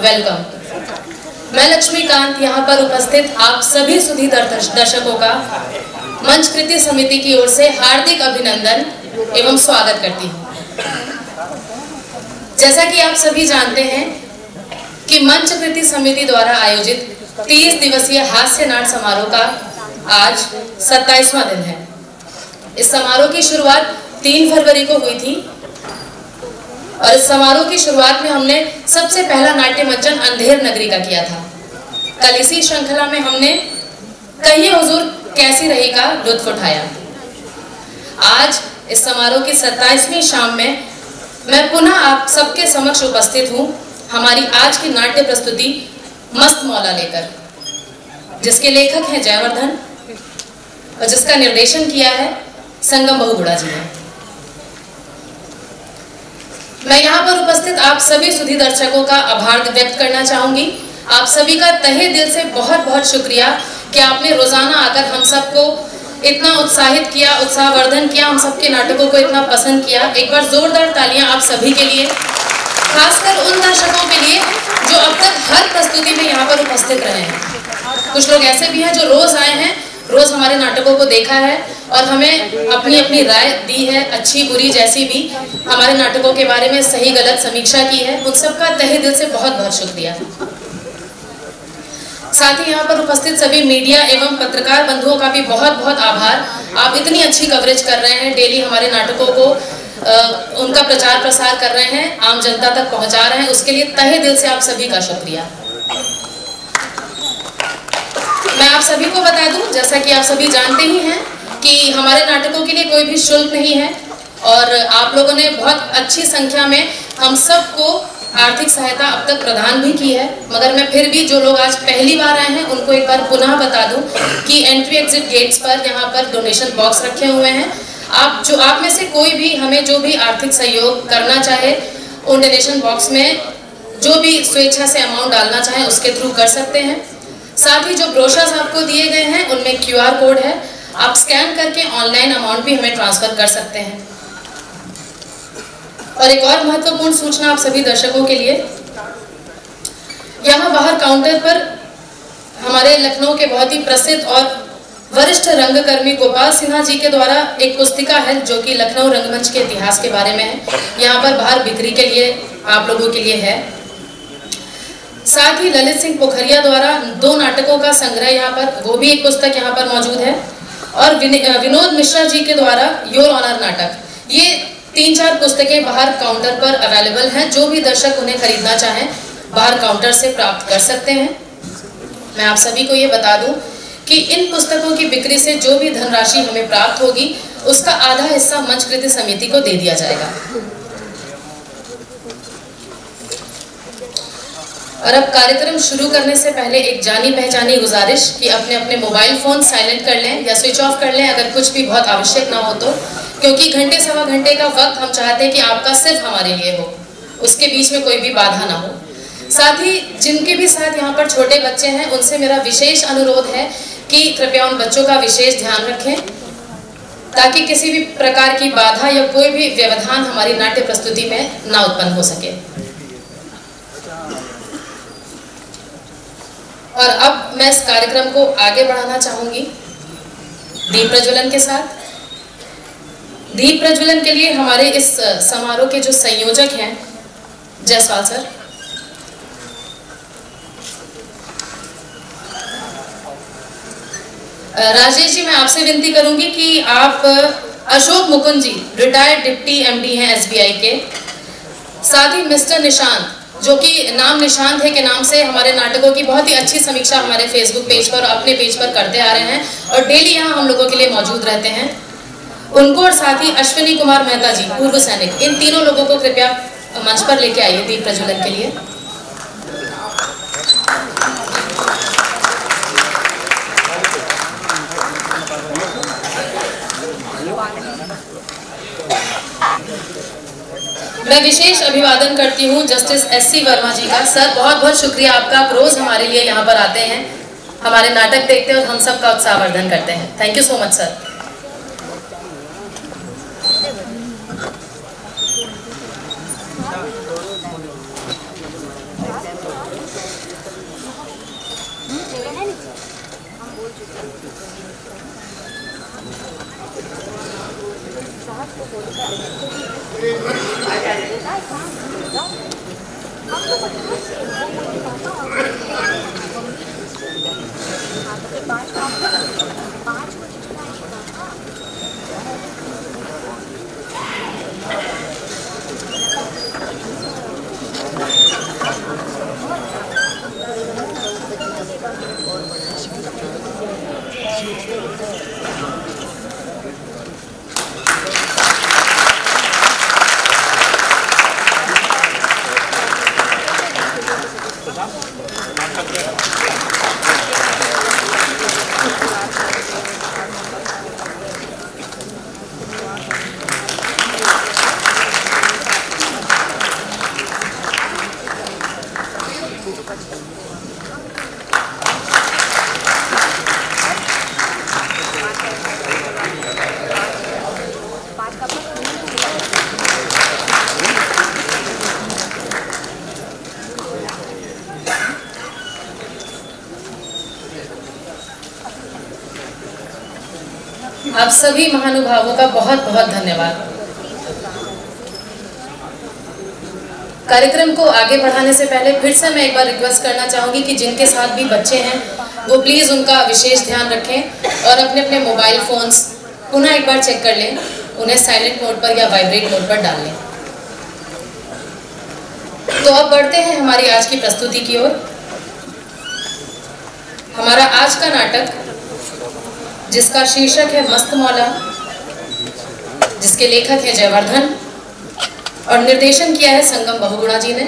Welcome. मैं लक्ष्मीकांत यहाँ पर उपस्थित आप सभी सुधी दर्शकों का मंच कृति समिति की ओर से हार्दिक अभिनंदन एवं स्वागत करती हूँ। जैसा कि आप सभी जानते हैं कि मंच कृति समिति द्वारा आयोजित 30 दिवसीय हास्य नाट समारोह का आज 27वां दिन है। इस समारोह की शुरुआत 3 फरवरी को हुई थी और इस समारोह की शुरुआत में हमने सबसे पहला नाट्य मंचन अंधेर नगरी का किया था। कल इसी श्रृंखला में हमने कहिए हुजूर कैसी रही का लुत्फ उठाया। आज इस समारोह की 27वीं शाम में मैं पुनः आप सबके समक्ष उपस्थित हूँ हमारी आज की नाट्य प्रस्तुति मस्त मौला लेकर, जिसके लेखक हैं जयवर्धन और जिसका निर्देशन किया है संगम बहुगुणा जी ने। मैं यहाँ पर उपस्थित आप सभी सुधी दर्शकों का आभार व्यक्त करना चाहूंगी। आप सभी का तहे दिल से बहुत बहुत शुक्रिया कि आपने रोजाना आकर हम सबको इतना उत्साहित किया, उत्साहवर्धन किया, हम सबके नाटकों को इतना पसंद किया। एक बार जोरदार तालियां आप सभी के लिए, खासकर उन दर्शकों के लिए जो अब तक हर प्रस्तुति में यहाँ पर उपस्थित रहे हैं। कुछ लोग ऐसे भी हैं जो रोज आए हैं, रोज हमारे नाटकों को देखा है और हमें अपनी अपनी राय दी है, अच्छी बुरी जैसी भी, हमारे नाटकों के बारे में सही गलत समीक्षा की है। उन सबका तहे दिल से बहुत बहुत शुक्रिया। साथ ही यहाँ पर उपस्थित सभी मीडिया एवं पत्रकार बंधुओं का भी बहुत बहुत आभार। आप इतनी अच्छी कवरेज कर रहे हैं, डेली हमारे नाटकों को उनका प्रचार प्रसार कर रहे हैं, आम जनता तक पहुंचा रहे हैं, उसके लिए तहे दिल से आप सभी का शुक्रिया। मैं आप सभी को बता दूं, जैसा कि आप सभी जानते ही हैं कि हमारे नाटकों के लिए कोई भी शुल्क नहीं है और आप लोगों ने बहुत अच्छी संख्या में हम सबको आर्थिक सहायता अब तक प्रदान भी की है। मगर मैं फिर भी जो लोग आज पहली बार आए हैं उनको एक बार पुनः बता दूं कि एंट्री एग्जिट गेट्स पर यहाँ पर डोनेशन बॉक्स रखे हुए हैं। आप में से कोई भी हमें जो भी आर्थिक सहयोग करना चाहे, उन डोनेशन बॉक्स में जो भी स्वेच्छा से अमाउंट डालना चाहे उसके थ्रू कर सकते हैं। साथ ही जो ब्रोशर्स आपको दिए गए हैं उनमें QR कोड है, आप स्कैन करके ऑनलाइन अमाउंट भी हमें ट्रांसफर कर सकते हैं। और एक और महत्वपूर्ण सूचना आप सभी दर्शकों के लिए, यहाँ बाहर काउंटर पर हमारे लखनऊ के बहुत ही प्रसिद्ध और वरिष्ठ रंगकर्मी गोपाल सिन्हा जी के द्वारा एक पुस्तिका है जो कि लखनऊ रंगमंच के इतिहास के बारे में है। यहाँ पर बाहर बिक्री के लिए आप लोगों के लिए है। साथ ही ललित सिंह पोखरिया द्वारा 2 नाटकों का संग्रह यहाँ पर, वो भी एक पुस्तक यहाँ पर मौजूद है। और विनोद मिश्रा जी के द्वारा योर ऑनर नाटक, ये 3-4 पुस्तकें बाहर काउंटर पर अवेलेबल हैं। जो भी दर्शक उन्हें खरीदना चाहें बाहर काउंटर से प्राप्त कर सकते हैं। मैं आप सभी को ये बता दूं कि इन पुस्तकों की बिक्री से जो भी धनराशि हमें प्राप्त होगी उसका आधा हिस्सा मंच कृति समिति को दे दिया जाएगा। और अब कार्यक्रम शुरू करने से पहले एक जानी पहचानी गुजारिश कि अपने अपने मोबाइल फोन साइलेंट कर लें या स्विच ऑफ कर लें अगर कुछ भी बहुत आवश्यक ना हो तो, क्योंकि घंटे सवा घंटे का वक्त हम चाहते हैं कि आपका सिर्फ हमारे लिए हो, उसके बीच में कोई भी बाधा ना हो। साथ ही जिनके भी साथ यहाँ पर छोटे बच्चे हैं उनसे मेरा विशेष अनुरोध है कि कृपया उन बच्चों का विशेष ध्यान रखें ताकि किसी भी प्रकार की बाधा या कोई भी व्यवधान हमारी नाट्य प्रस्तुति में ना उत्पन्न हो सके। और अब मैं इस कार्यक्रम को आगे बढ़ाना चाहूंगी दीप प्रज्वलन के साथ। दीप प्रज्वलन के लिए हमारे इस समारोह के जो संयोजक हैं जयसवाल सर, राजेश जी, मैं आपसे विनती करूंगी कि आप अशोक मुकुंद जी रिटायर्ड डिप्टी MD हैं SBI के, साथ ही मिस्टर निशांत जो कि नाम निशांत है के नाम से हमारे नाटकों की बहुत ही अच्छी समीक्षा हमारे फेसबुक पेज पर, अपने पेज पर करते आ रहे हैं और डेली यहाँ हम लोगों के लिए मौजूद रहते हैं, उनको, और साथ ही अश्विनी कुमार मेहता जी पूर्व सैनिक, इन तीनों लोगों को कृपया मंच पर लेके आइए दीप प्रज्वलन के लिए। मैं विशेष अभिवादन करती हूँ जस्टिस SC वर्मा जी का। सर बहुत बहुत शुक्रिया आपका, आप रोज हमारे लिए यहाँ पर आते हैं, हमारे नाटक देखते हैं और हम सब का उत्साहवर्धन करते हैं। Thank you so much sir. आप सभी महानुभावों का बहुत बहुत धन्यवाद। कार्यक्रम को आगे बढ़ाने से पहले फिर से मैं एक बार रिक्वेस्ट करना चाहूँगी कि जिनके साथ भी बच्चे हैं वो प्लीज़ उनका विशेष ध्यान रखें और अपने अपने मोबाइल फ़ोन्स पुनः एक बार चेक कर लें, उन्हें साइलेंट मोड पर या वाइब्रेट मोड पर डाल लें। तो अब बढ़ते हैं हमारी आज की प्रस्तुति की ओर। हमारा आज का नाटक, जिसका शीर्षक है मस्त मौला, जिसके लेखक हैं जयवर्धन और निर्देशन किया है संगम बहुगुणा जी ने।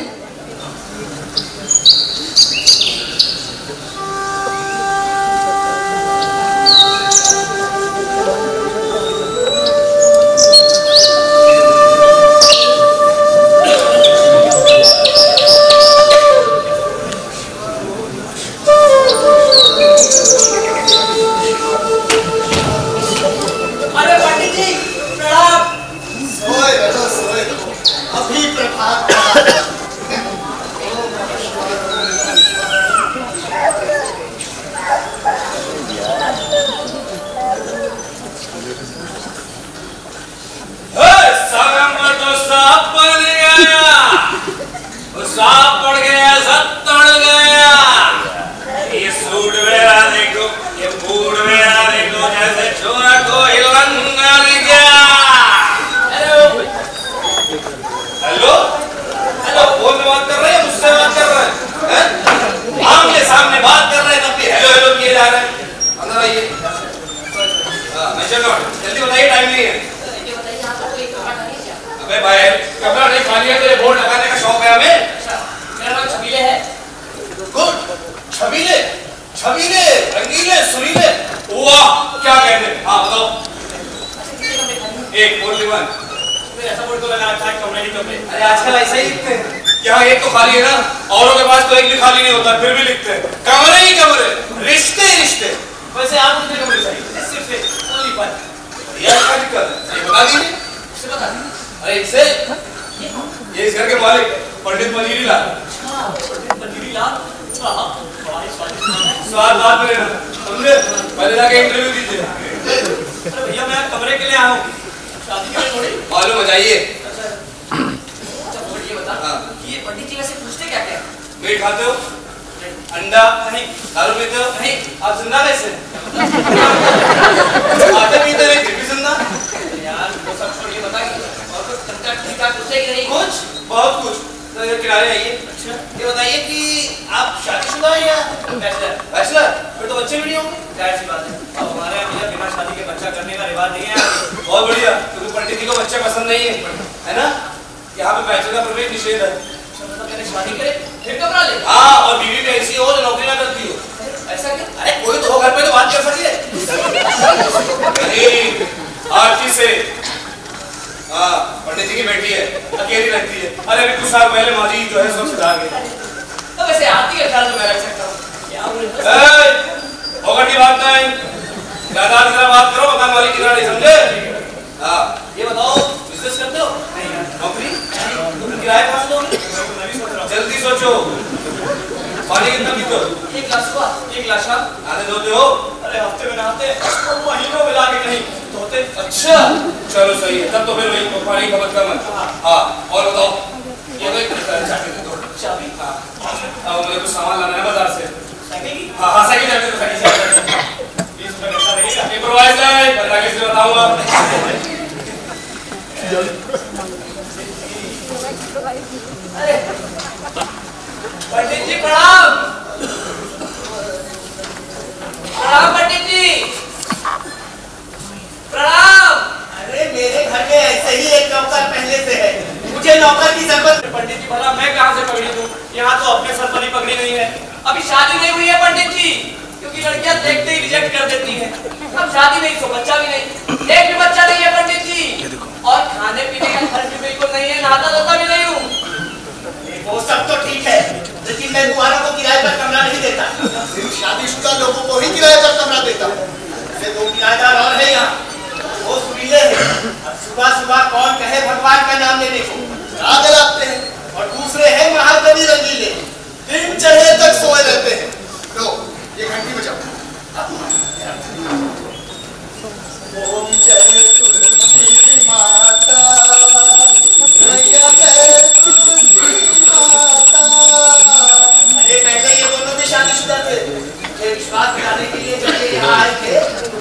अच्छा चलो सही है, तब तो फिर वही पानी खपत का मत। हाँ और बताओ, ये तो एक चाबी। हाँ अब मुझे कुछ सामान लाना है बाजार से। हाँ हाँ साइकिल चाबी तो साइकिल चाबी 20 रुपये पैसा लगेगा। इम्प्रोवाइज है, बता के इसलिए बताऊंगा। अरे पंडित जी प्रणाम। प्रणाम पंडित जी, प्रणाम। अरे मेरे घर में ऐसे ही एक नौकर पहले से है, मुझे नौकर की जरूरत। पंडित जी भला मैं कहाँ से पगड़ी दूं? यहाँ तो अपने सर पर ही पगड़ी नहीं है। अभी शादी नहीं हुई है पंडित जी, क्योंकि लड़कियां देखते ही रिजेक्ट कर देती हैं। अब शादी नहीं तो बच्चा भी नहीं, एक भी बच्चा नहीं है पंडित जी। और खाने पीने का खर्च भी बिल्कुल नहीं है, नहाता धोता भी नहीं हूँ। वो सब तो ठीक है, लेकिन मैं कुंवारों को किराए पर कमरा नहीं देता, सिर्फ शादीशुदा लोगों को ही किराए पर कमरा देता हूँ। ऐसे 2 किराएदार और है यहाँ, वो सुरीले हैं। अब सुबह सुबह कौन कहे भगवान का नाम लेने को राग लगाते हैं, और दूसरे हैं महाकवि रंगीले, दिन चढ़े तक सोए रहते हैं। लो ये घंटी बजाओ। ओम जय तुलसी माता, मैया जय तुलसी माता। अरे पहले ये दोनों भी शादीशुदा थे, मुझे विश्वास दिलाने के लिए जब ये यहाँ आए थे,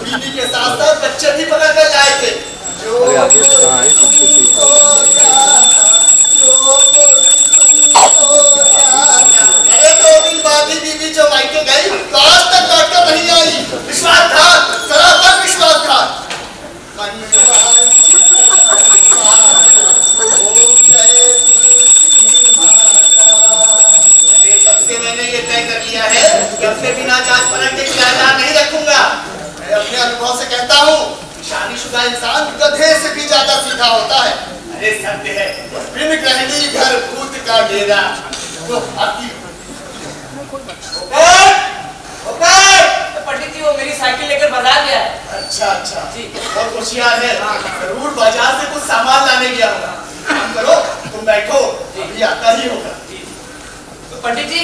बीवी के साथ साथ बच्चे भी पकड़ कर लाए थे। जो आगे कहाँ है? अरे 2 दिन बाद ही बीवी जो मायके गई तो आज तक लौट कर नहीं आई। विश्वासघात, सरासर विश्वासघात। तब से मैंने ये तय कर लिया है कि अपने बिना जांच परख के किराएदार नहीं रखूंगा। मैं अपने अनुभव से कहता हूँ, शादीशुदा इंसान गधे से भी ज्यादा सीधा होता है। अरे सत्य है, बिन गृहिणी घर भूत का डेरा। तो पंडित जी वो मेरी साइकिल लेकर बाजार गया है। अच्छा अच्छा जी, बहुत होशियार है। जरूर बाजार से कुछ सामान लाने गया होगा। काम करो, तुम बैठो, अभी आता ही होगा। तो पंडित जी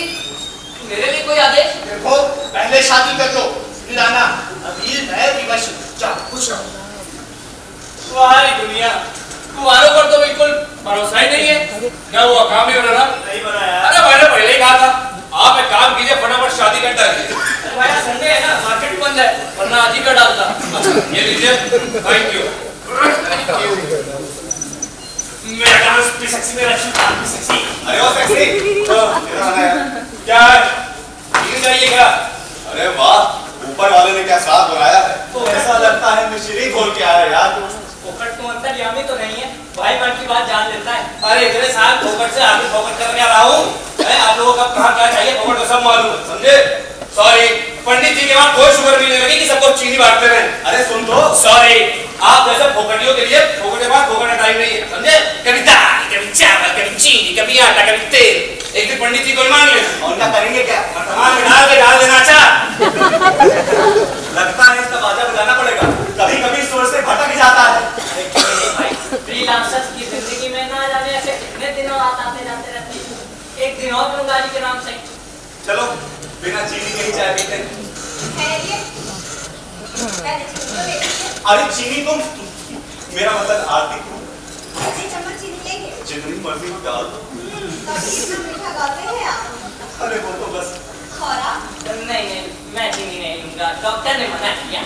मेरे लिए कोई आदेश? देखो पहले शादी कर लो, फिर आना। अभी मैं विवश हूँ, जाओ खुश रहो। तुम्हारी दुनिया, कुंवारों पर तो बिल्कुल भरोसा ही नहीं है। क्या हुआ, काम नहीं बना? नहीं बनाया। अरे मैंने पहले ही कहा था, आप एक काम कीजिए, फटाफट शादी कर डालिए। भाई संडे है ना, मार्केट बंद है, वरना आज ही कर डालता। ये लीजिए, थैंक यू। मेरा काम सेक्सी में रखी, सेक्सी। अरे ओ सेक्सी, क्या है? ये चाहिए क्या? अरे वाह, ऊपर वाले ने क्या स्वाद बनाया है। तो ऐसा लगता है मिश्री खोल के आया यार। फोकट तो अंतर्यामी तो नहीं है, भाई मन की बात जान लेता है। अरे इतने साल फोकट से आगे फोकट कर क्या रहा हूँ। आप लोगों का कहाँ क्या चाहिए फोकट को सब मालूम है, समझे? सॉरी, पंडित जी के बाद कोई शुगर मिलने लगी कि सबको चीनी बांटते रहे। अरे सुन तो, सॉरी, आप जैसे फोकटियों के लिए फोकट के बाद फोकट का टाइम नहीं है, समझे? कभी दाल, कभी चावल, कभी चीनी, कभी आटा, कभी तेल। एक दिन पंडित जी को मांग ले और क्या करेंगे क्या? वर्तमान में डाल देना। अच्छा लगता है इसका बाजा बजाना पड़ेगा, कभी कभी सुर से भटक जाता है। भाई फ्रीलांसर्स की जिंदगी में ना जाने ऐसे कितने दिनों आते जाते रहते हैं। एक दिन और लूंगा जी के नाम से। चलो बिना चीनी के ही चाय पीते हैं। अरे चीनी तुम, मेरा मतलब आरती को जितनी मर्जी हो डाल दो। अरे वो तो बस नहीं, मैं चीनी नहीं लूंगा, डॉक्टर ने मना किया।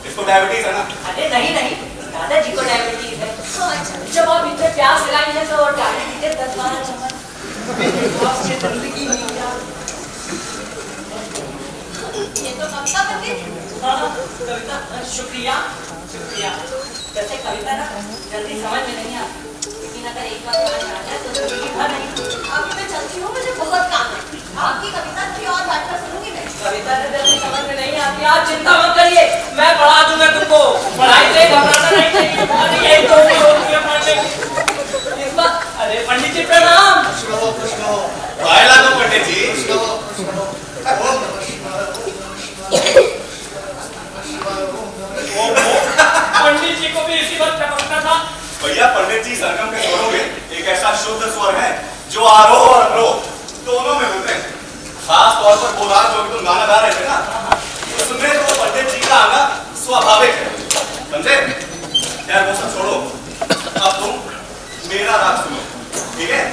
इसको डायबिटीज है ना? अरे नहीं, दादाजी को डायबिटीज है। जब आप इतने प्यास लगाई है तो डाली दीजिए 10-12 चम्मच। जिंदगी ये तो कविता बन गई। कविता, शुक्रिया। जैसे कविता ना जल्दी समझ में नहीं आती, लेकिन अगर एक बार समझ आ जाए तो जिंदगी भर नहीं। अभी मैं चलती हूँ, मुझे बहुत काम है। आपकी कविता थी और बैठकर सुनूंगी मैं। कविता तो जल्दी समझ में नहीं आती, आप चिंता मत करिए, मैं पढ़ा दूंगा तुमको। पढ़ाई से घबराना नहीं चाहिए। अरे पंडित जी प्रणाम। खुश रहो, खुश रहो। वायला तो पंडित जी। पंडित जी को भी इसी वक्त टपकना था। भैया पंडित जी सरगम के स्वरों में एक ऐसा शुद्ध स्वर है जो आरोह और अवरोह दोनों में होते हैं। खास तौर पर बोला जो तुम गाना गा रहे थे ना, उसमें तो पंडित जी का आना स्वाभाविक है, समझे? यार वो सब छोड़ो, अब तुम मेरा राग सुनो, ठीक है?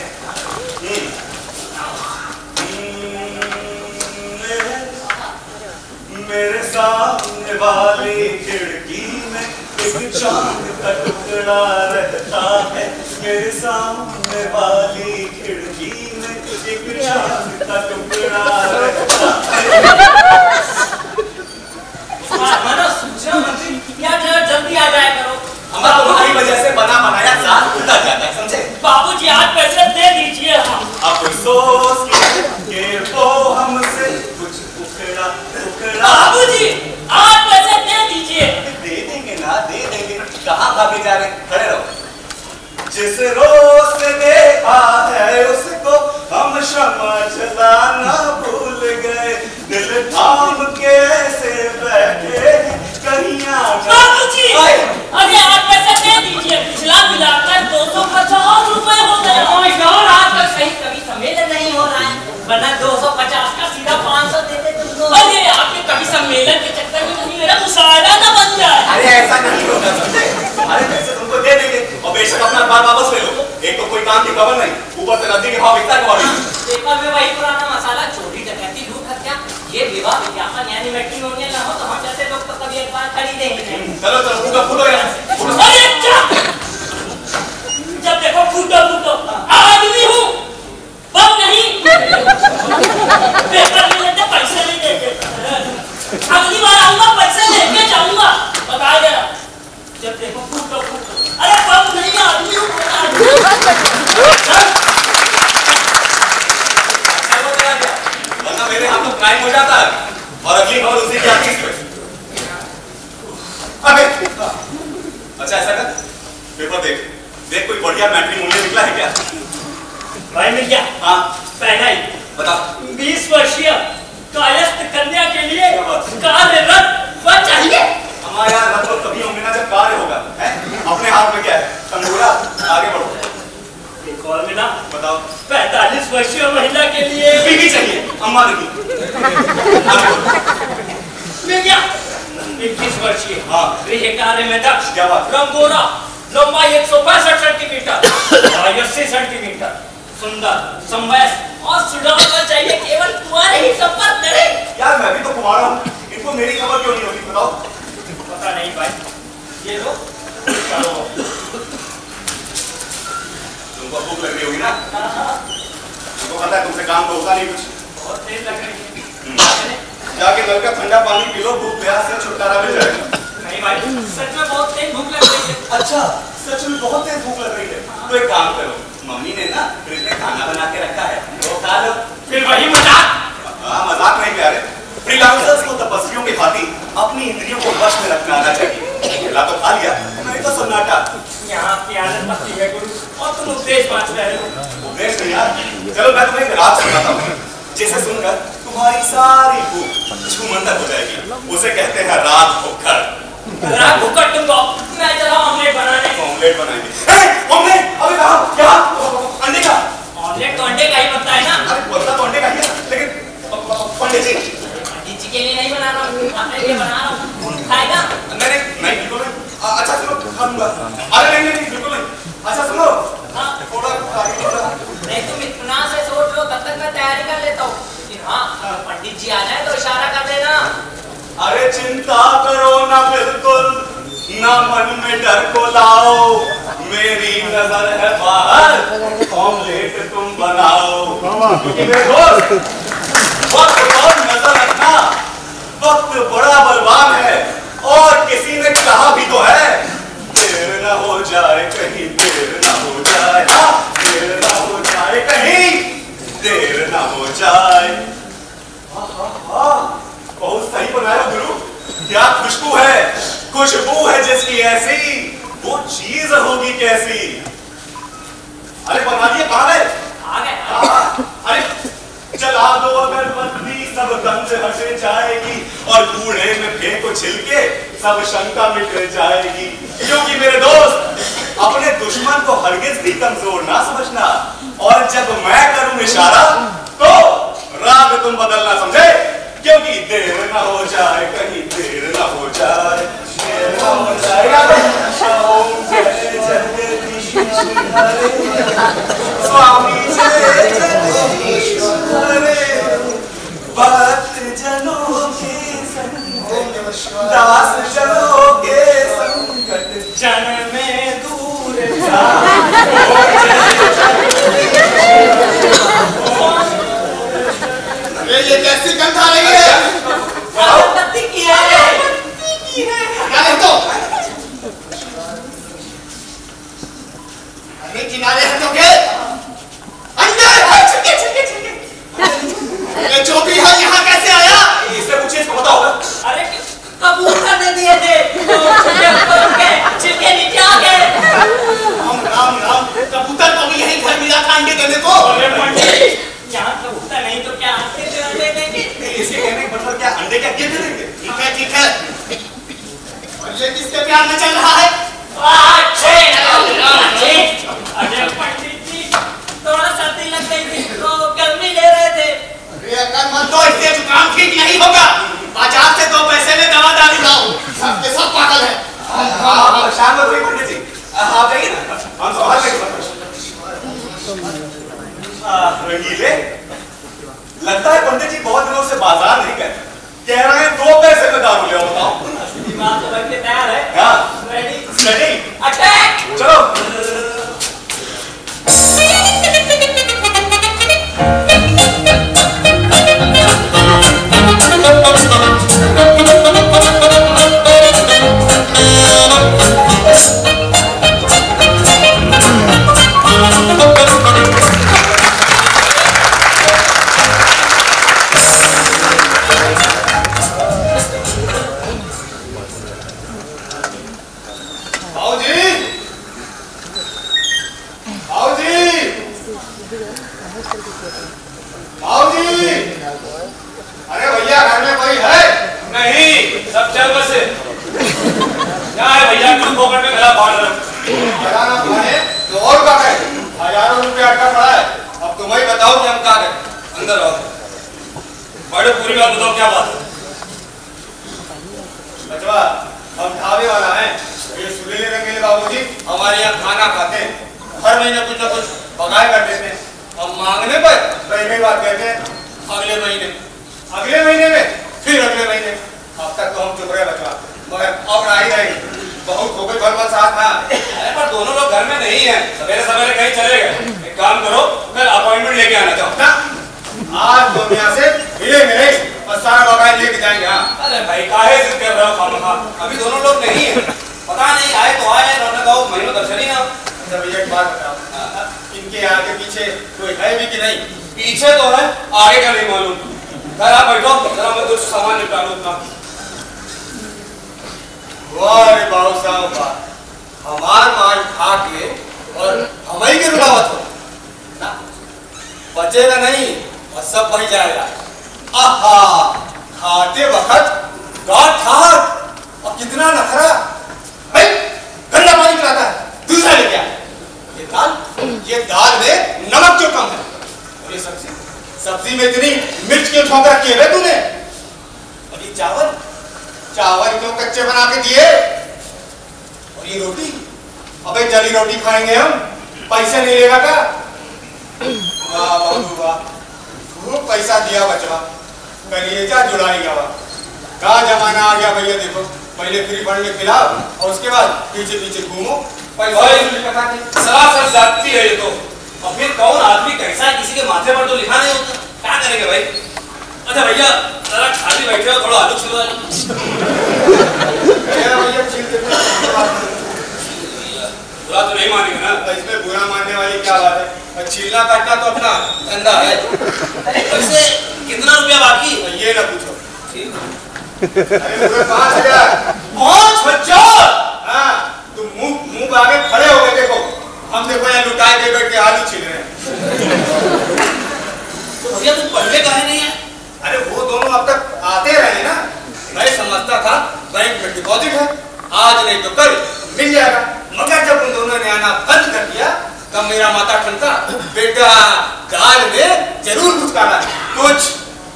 मेरे सामने वाली खिड़की में एक चांद का टुकड़ा रहता है, मेरे सामने वाली खिड़की में एक चांद का टुकड़ा रहता है। सूचना मंत्री, यार जल्दी आ जाया करो। हमारा तुम्हारी वजह से बना बनाया साथ टूटा जाता है, समझे? बाबूजी आज पैसे दे दीजिए। अब सोच के वो हमसे कुछ उखड़ा उखड़ा। बाबूजी आज पैसे दे दीजिए। दे देंगे ना, दे देंगे। कहाँ भागे जा रहे? खड़े रहो। जिस रोज से देखा है उसको हम क्षमा जलाना भूल गए, दिल थाम के ऐसे बैठे कहीं बाबूजी अरे आप पैसे दे दीजिए। पिछला मिलाकर 250 रुपए हो गए। आजकल कहीं कभी सम्मेलन नहीं हो रहा है, वरना 250 का सीधा 500 देते तुमको। अरे आपके कभी सम्मेलन के चक्कर में कहीं मेरा मुशायरा ना बन जाए। अरे ऐसा नहीं होता, समझे? अरे पैसे तुमको दे देंगे और बेशक अपना बार वापस ले लो। एक तो कोई काम की खबर नहीं, ऊपर से नदी के भाव इतना कमा रही है। पेपर में वही पुराना मसाला, चोरी डकैती लूट हत्या। ये विवाह विज्ञापन यानी मैट्रिमोनियल ना हो तो हम जैसे लोग तो कभी एक बार खरीदे ही नहीं। चलो चलो फूटो यहाँ से। अरे जब देखो फूटो फूटो, आदमी हूँ बम नहीं। पेपर में लेते पैसे नहीं देते। अगली बार आऊंगा पैसे लेके जाऊंगा, बता देना। जब देखो फूटो फूटो, अरे बम नहीं आदमी हूँ। वरना मेरे हाथ तो क्राइम हो जाता है और अगली खबर उसी की आती है। अबे अच्छा ऐसा कर, पेपर देख देख कोई बढ़िया मैट्रिमोनियल निकला है क्या? भाई मिल गया। हाँ पहला ही बता। 20 वर्षीय कायस्थ कन्या के लिए कार्यरत वह चाहिए। हमारे यहाँ रथ तो तभी होंगे ना जब कार्य होगा, है? अपने हाथ में क्या है? तंबूरा। आगे बढ़ो। एक और मिला। बताओ। 45 वर्षीय महिला के लिए बीवी चाहिए, अम्मा नहीं। मिल गया। 21 वर्षीय हाँ गृह कार्य में दक्ष, क्या बात? रंगोरा, लंबाई 165 सेंटीमीटर, 80 सेंटीमीटर, सुंदर, समवयस और सुडौल चाहिए। केवल तुम्हारे ही संपर्क करे। यार मैं भी तो कुमारा हूँ, इनको मेरी खबर क्यों नहीं होती बताओ? पता नहीं भाई, ये लो। तुमको भूख लग रही होगी ना? तुमको पता है तुमसे काम तो होता नहीं कुछ। बहुत तेज लग रही है। जाके नल का ठंडा पानी पी लो, भूख प्यास से छुटकारा मिल जाएगा। नहीं भाई, सच में बहुत तेज भूख लग रही है। अच्छा सच में बहुत तेज भूख लग रही है, तो एक काम करो, मम्मी ने ना फ्रिज में खाना बना के रखा है, वो खा लो। फिर वही मजाक। हाँ मजाक नहीं प्यारे, फ्रीलांसर्स को तपस्वियों की भांति अपनी इंद्रियों को वश में रखना आना चाहिए। खिला तो खा लिया, नहीं तो सन्नाटा। यहाँ की आदत पड़ती है गुरु, और तुम उपदेश बांट रहे हो। उपदेश नहीं यार, चलो मैं तुम्हें एक रात सुनाता हूँ, जिसे सुनकर तुम्हारी सारी भूख छूमंतर हो जाएगी। उसे कहते हैं रात भूखर। रात भूखर तुमको, मैं चला ऑमलेट बनाने। ऑमलेट बनाएंगे। ऑमलेट? अबे कहाँ? क्या? अंडे का? ऑमलेट तो अंडे का ही बनता है ना। अरे बनता तो अंडे का ही है, लेकिन पंडित जी के लिए नहीं बना रहा हूँ, अपने लिए बना रहा हूँ। खाएगा? नहीं बिल्कुल नहीं। अच्छा सुनो, खाऊंगा। अरे नहीं बिल्कुल नहीं। अच्छा सुनो, थोड़ा नहीं तुम इतना से सोच लो, तब तक मैं तैयारी कर लेता हूँ। लेकिन हाँ, पंडित जी आ जाए तो इशारा कर देना। अरे चिंता करो ना बिल्कुल, ना मन में डर को लाओ, मेरी नजर है बाहर, ऑमलेट तुम बनाओ। क्योंकि मेरे दोस्त वक्त पर नजर रखना, वक्त बड़ा बलवान है, और किसी ने कहा भी तो है, देर न हो जाए कहीं, देर न हो जाए, देर न हो जाए कहीं, देर न हो जाए। बहुत सही बनाया गुरु, क्या खुशबू है, खुशबू है जिसकी ऐसी, वो चीज होगी कैसी। अरे बना दिए, कहाँ गए? आ गए। अरे जला दो अगरबत्ती, सब गंध हट जाएगी, और कूड़े में फेंको छिलके, सब शंका मिट जाएगी। क्योंकि मेरे दोस्त, अपने दुश्मन को हरगिज भी कमजोर ना समझना, और जब मैं करूं इशारा तो राग तुम बदलना, समझे? क्योंकि देर ना हो जाए कहीं, देर ना हो जाए, देर ना हो जाए। स्वामी भक्त जनों के संकट, दास जनों के संकट, जन में दूर जा। ये कैसी गंध आ रही है? पत्ती की है। क्या है तो? अरे किनारे हटोगे? अंदर! छिड़के, छिड़के, छिड़के। ये जो भी है यहाँ कैसे आया? इससे पूछिए, इसको पता होगा। अरे कबूतर ने दिए थे, छिलके नीचे आ गए। राम राम राम, कबूतर को भी यही घर मिला था अंडे देने को। यहाँ कबूतर नहीं तो क्या अंडे देंगे? इसके कहने का मतलब क्या, अंडे क्या गिफ्ट देंगे? ठीक है, ठीक है। और ये किसके प्यार में चल रहा है? अरे पंडित जी, थोड़ा सर्दी लग गई थी तो गर्मी ले रहे थे। अरे अगर मन तो इससे जुकाम ठीक नहीं होगा। बाजार से 2 पैसे में दवा डाली लाओ। सबके सब पागल है। आप परेशान मत होइए पंडित जी, आप जाइए ना, हम संभाल लेंगे। रंगीले, लगता है पंडित जी बहुत दिनों से बाजार नहीं गए, कह रहे हैं 2 पैसे में दारू ले आओ। बताओ, बात तो बनके तैयार है। हाँ, रेडी, अटैक। चलो। अरे भैया, घर में कोई है? नहीं, सब चल बसे। क्या है भैया, क्यों पॉकेट में गला फाड़ रहे हो? तो और क्या है? हजारों रुपया अटका पड़ा है। अब तुम ही बताओ कि हम क्या करें। अंदर आओ, बड़े पूरी बात बताओ, क्या बात है? बचवा, हम ढाबे वाला है। ये सुरीले रंगीले बाबूजी हमारे यहाँ खाना खाते हैं, हर महीने कुछ न कुछ बगाए कर देते हैं। हम मांगने पर पहले बात कहते हैं अगले महीने में, फिर अगले महीने। अब तक तो हम चुप रहे बचवा, मगर अब रही नहीं, बहुत हो गई भर साथ ना। अरे पर दोनों लोग घर में नहीं है, सवेरे सवेरे कहीं चले गए। एक काम करो, कल अपॉइंटमेंट लेके आना चाहो। आज तो यहाँ से मिले और सारा बगाए लेके जाएंगे। हाँ, अरे भाई काहे जिद कर रहे हो खामखा? अभी दोनों लोग नहीं है, पता नहीं आए तो आए, रौनक आओ, महीनों दर्शन ही ना। अच्छा भैया, एक बात बताओ, इनके आगे पीछे कोई है भी कि नहीं? पीछे तो है, आगे का नहीं मालूम। घर आप बैठो, जरा मैं कुछ सामान निपटा लूं अपना। वाह रे बाबू साहब, हमार माल खा के और हमारी के रुलावत हो ना, बचेगा नहीं और सब बह जाएगा। आहा, खाते वक्त गांठ ठाक और कितना नखरा भाई, गंदा पानी पिलाता है। दूसरा ले क्या? ये दाल में नमक क्यों कम है? और ये सब्जी में इतनी मिर्च क्यों ठोक रखी है तूने? और ये चावल क्यों कच्चे बना के दिए? और ये रोटी, अबे जली रोटी खाएंगे हम, पैसे नहीं लेगा क्या? वाह बाबू वाह, खूब पैसा दिया बचवा, कलिएजा जुड़ा ही गया। क्या जमाना आ गया भैया, देखो पहले फ्री फंड में खिलाओ और उसके बाद पीछे पीछे घूमो। सरासर जाती है ये तो। और फिर कौन आदमी कैसा है, किसी के माथे पर तो लिखा नहीं होता, क्या करेंगे भाई? अच्छा भैया, जरा खाली बैठे हो, थोड़ा आलू छिलवा लो। बुरा तो नहीं मानेंगे ना? इसमें बुरा मानने वाली क्या बात है? छीलना काटना तो अपना धंधा है। वैसे कितना रुपया बाकी? ये ना पूछो। ठीक है। अरे 5,000। 5,000? हाँ, तुम मुंह आगे खड़े हो गए, देखो हम देखो यहाँ लुटाए के बैठ के आलू छील रहे हैं। तो भैया तुम पढ़ने काहे नहीं है? अरे वो दोनों अब तक आते रहे ना, मैं समझता था बैंक में डिपॉजिट है, आज नहीं तो कल मिल जाएगा। मगर जब उन दोनों ने आना बंद कर दिया तब मेरा माता ठनका, बेटा दाल में जरूर कुछ काला है कुछ।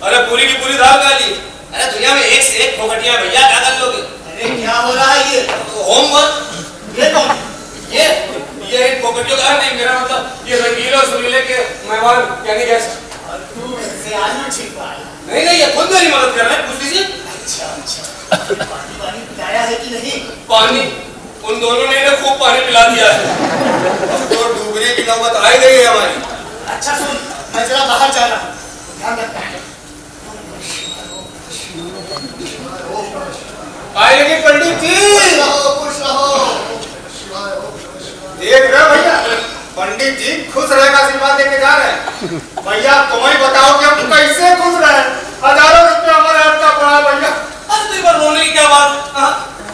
अरे पूरी की पूरी दाल काली। अरे दुनिया में एक से एक फोकटिया भैया, क्या कर लोगे? अरे क्या हो रहा है ये? होमवर्क। ये कौन? ये इन फोकटियों का नहीं, मेरा मतलब ये रंगीले और सुरीले के मेहमान यानी गेस्ट। तू से आलू छिपा नहीं नहीं, ये खुद मेरी मदद कर रहे हैं, पूछ लीजिए। अच्छा पानी वानी पिलाया है कि नहीं? पानी उन दोनों ने इन्हें खूब पानी पिला दिया है। अब तो डूबने की नौबत आई गई है हमारी। अच्छा सुन, मैं जरा बाहर जा रहा हूँ, ध्यान रखना है। आएंगे पंडित जी। खुश रहो। देख रहे हो भैया, पंडित जी खुश रहेगा आशीर्वाद देके जा रहे हैं। भैया तुम ही बताओ कि हम कैसे खुश रहे? हजारों रुपया हमारे हाथ का पड़ा भैया। अरे तो एक बार रोने की क्या बात,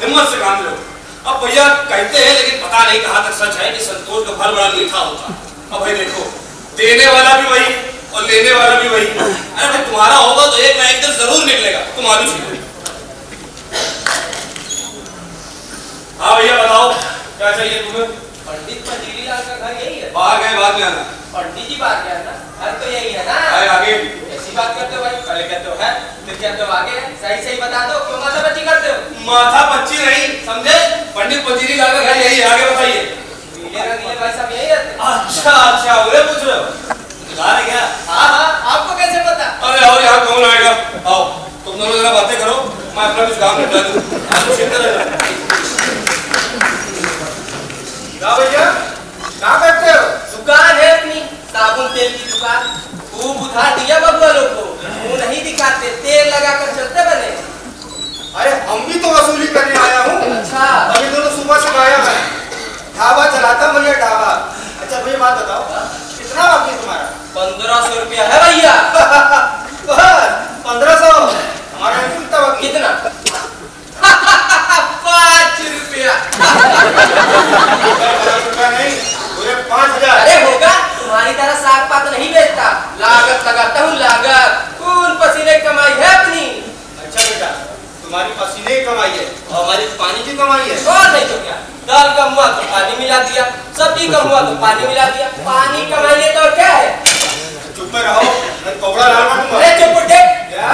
हिम्मत से काम लो। अब भैया कहते हैं, लेकिन पता नहीं कहाँ तक सच है कि संतोष का फल बड़ा मीठा होता है। अब भाई देखो, देने वाला भी वही और लेने वाला भी वही। अरे भाई तुम्हारा होगा तो एक ना एक दिन जरूर निकलेगा, तुम आलू छीलो। हाँ भैया बताओ क्या चाहिए तुम्हें? पंडित पंजीरी लाल का घर यही है? बाहर गए बाद में आना। पंडित जी बात क्या है ना, घर तो यही है ना। आए आगे। ऐसी बात करते हो भाई, पहले कहते हो है फिर कहते हो आगे है। सही सही बता दो, क्यों माथा पच्ची करते हो? माथा पच्ची नहीं समझे, पंडित पंजीरी लाल का घर यही है, आगे बताइए। नीले रंगीले भाई साहब यही रहते हैं? अच्छा अच्छा, उन्हें पूछ रहे हो? बुला रहे क्या? हाँ हाँ, आपको कैसे पता? अरे आओ, यहाँ कौन आएगा? आओ तुम दोनों जरा बातें करो, मैं अपना कुछ काम निपटा दूं। क्या भैया कहाँ बैठते हो? दुकान है अपनी, साबुन तेल की दुकान। खूब उधार दिया बबुआ लोग को, मुंह नहीं दिखाते, तेल लगाकर चलते बने। अरे हम भी तो वसूली करने आया हूँ। अच्छा, अभी दोनों सुबह से गायब है। ढाबा चलाता हूँ भैया, ढाबा। अच्छा भैया बात बताओ, कितना बाकी है तुम्हारा? 1500 रुपया है भैया। 1500? हमारा कितना बाकी? कितना? 5 रुपया। 5 रुपया नहीं, पूरे 5000। अरे होगा, तुम्हारी तरह साग पात नहीं बेचता, लागत लगाता हूँ लागत। खून पसीने की कमाई है अपनी। अच्छा बेटा, तुम्हारी पसीने की कमाई है और हमारी पानी की कमाई है। और नहीं तो क्या, दाल कम हुआ तो पानी मिला दिया, सब्जी कम हुआ तो पानी मिला दिया। पानी कमाइए तो क्या है? चुप में रहो, मैं कपड़ा डाल दूंगा। अरे चुप बुड्ढे। क्या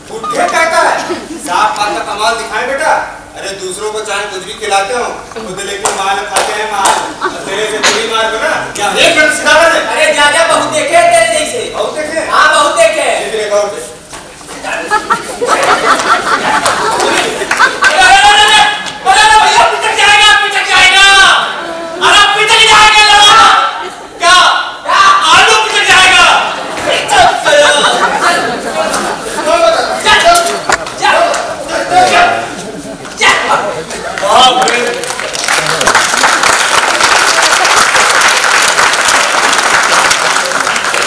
बुढ़े कहता है? साफ बात का कमाल दिखाए बेटा। अरे दूसरों को चाहे कुछ भी खिलाते हो, खुद लेके माल खाते हैं माल। तेरे से पूरी मार को ना क्या एक मिनट सिखा दे। अरे जा जा, बहुत देखे हैं तेरे जैसे। बहुत देखे? हाँ बहुत देखे हैं। देख ले गौर से। भैया पिचक जाएगा, पिचक जाएगा। अरे पिचक जाएगा लगा। क्या? आलू पिचक जाएगा। पिचक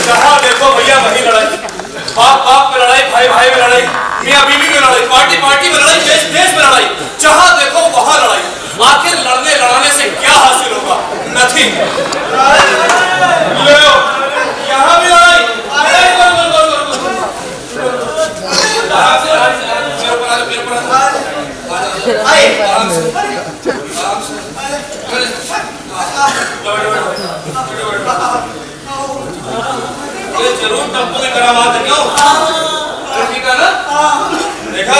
जहाँ देखो भैया वही लड़ाई, बाप बाप में लड़ाई, भाई भाई में लड़ाई, मियाँ बीवी में लड़ाई, पार्टी पार्टी में लड़ाई, देश देश में लड़ाई। जहाँ देखो वहाँ लड़ाई। आखिर लड़ने लड़ाने से क्या हासिल होगा? नथिंग। लो यहाँ भी लड़ाई। आराम से आराम से, मेरे ऊपर आ जाओ, मेरे ऊपर आ जाओ। आराम से आराम से। ये जरूर टप्पू की करामात है, क्यों? ठीक है ना? देखा,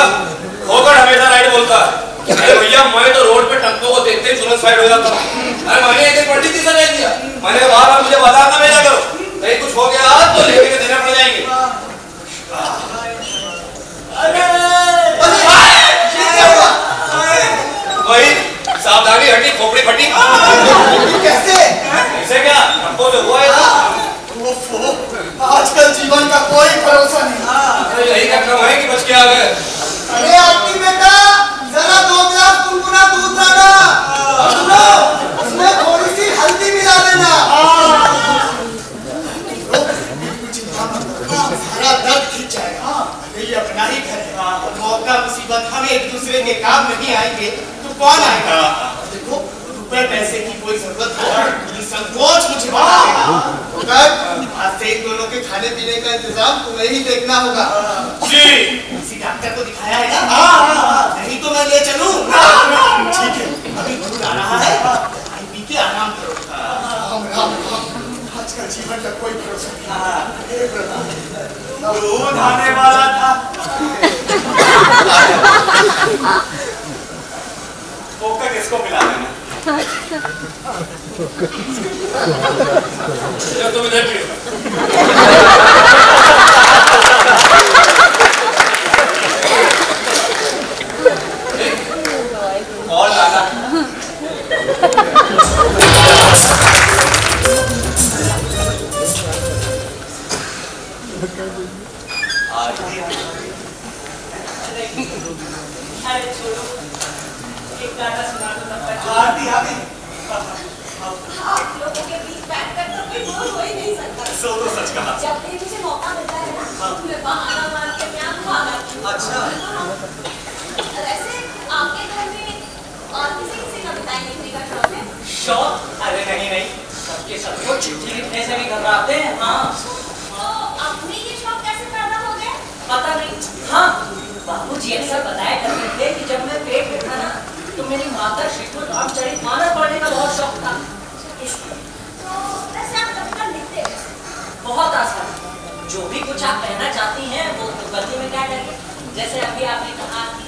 होकर हमेशा राइट बोलता है। अरे भैया मैं तो रोड पे टप्पू को देखते ही तुरंत साइड हो जाता हूँ। अरे मैंने एक दिन पंडित जी से नहीं दिया, मैंने बार मुझे बाजार ना भेजा करो, कहीं कुछ हो गया तो लेके के देने पड़ जाएंगे। वही सावधानी हटी, खोपड़ी फटी। कैसे? ऐसे क्या टप्पू जो हुआ है? आजकल जीवन का कोई भरोसा नहीं। यही का क्रम है कि बच के आ गए। अरे आपकी बेटा, जरा 2 गिलास गुनगुना दूध लाना। सुनो, उसमें थोड़ी सी हल्दी मिला देना। सारा दर्द खिंच जाएगा। अरे ये अपना ही घर है, मौका मुसीबत हम एक दूसरे के काम नहीं आएंगे तो कौन आएगा? देखो, रुपए पैसे की कोई जरूरत हो, संकोच मुझे आज से इन दोनों के खाने पीने का इंतजाम तुम्हें ही देखना होगा। जी किसी डॉक्टर को दिखाया है ना? नहीं तो मैं ले चलूं? ठीक है, अभी दूध आ रहा है, खाई पी के आराम करो। आजकल जीवन का कोई भरोसा नहीं। दूध आने वाला था। वो किसको मिला देना? जब तुम इधर पियो। और लाना अरे छोड़ो, एक गाना सुना दो तब तक। आरती आ गई। आप लोगों के बीच बैठकर तो कोई बोर हो ही नहीं सकता। सो तो सच कहा। जब भी मुझे मौका मिलता है ना, मैं बहाना मार के मैं आपको आ जाती हूँ। अच्छा। वैसे आपके घर में और किसी कविताएं लिखने का शौक है? शौक? अरे नहीं नहीं, सबके सबको चिट्ठी लिखने से भी घबराते हैं। हाँ, तो अपने ये शौक कैसे पैदा हो गए? पता नहीं। हाँ, बाबूजी अक्सर बताया करते थे कि जब मैं पेट में था ना, तो मेरी माता श्रीमद रामचरितमानस पढ़ने का बहुत शौक था। तो वैसे आप कविता लिखते हैं? बहुत आसान, जो भी कुछ आप कहना चाहती हैं वो तो गलती में क्या करेंगे। जैसे अभी आपने कहा कि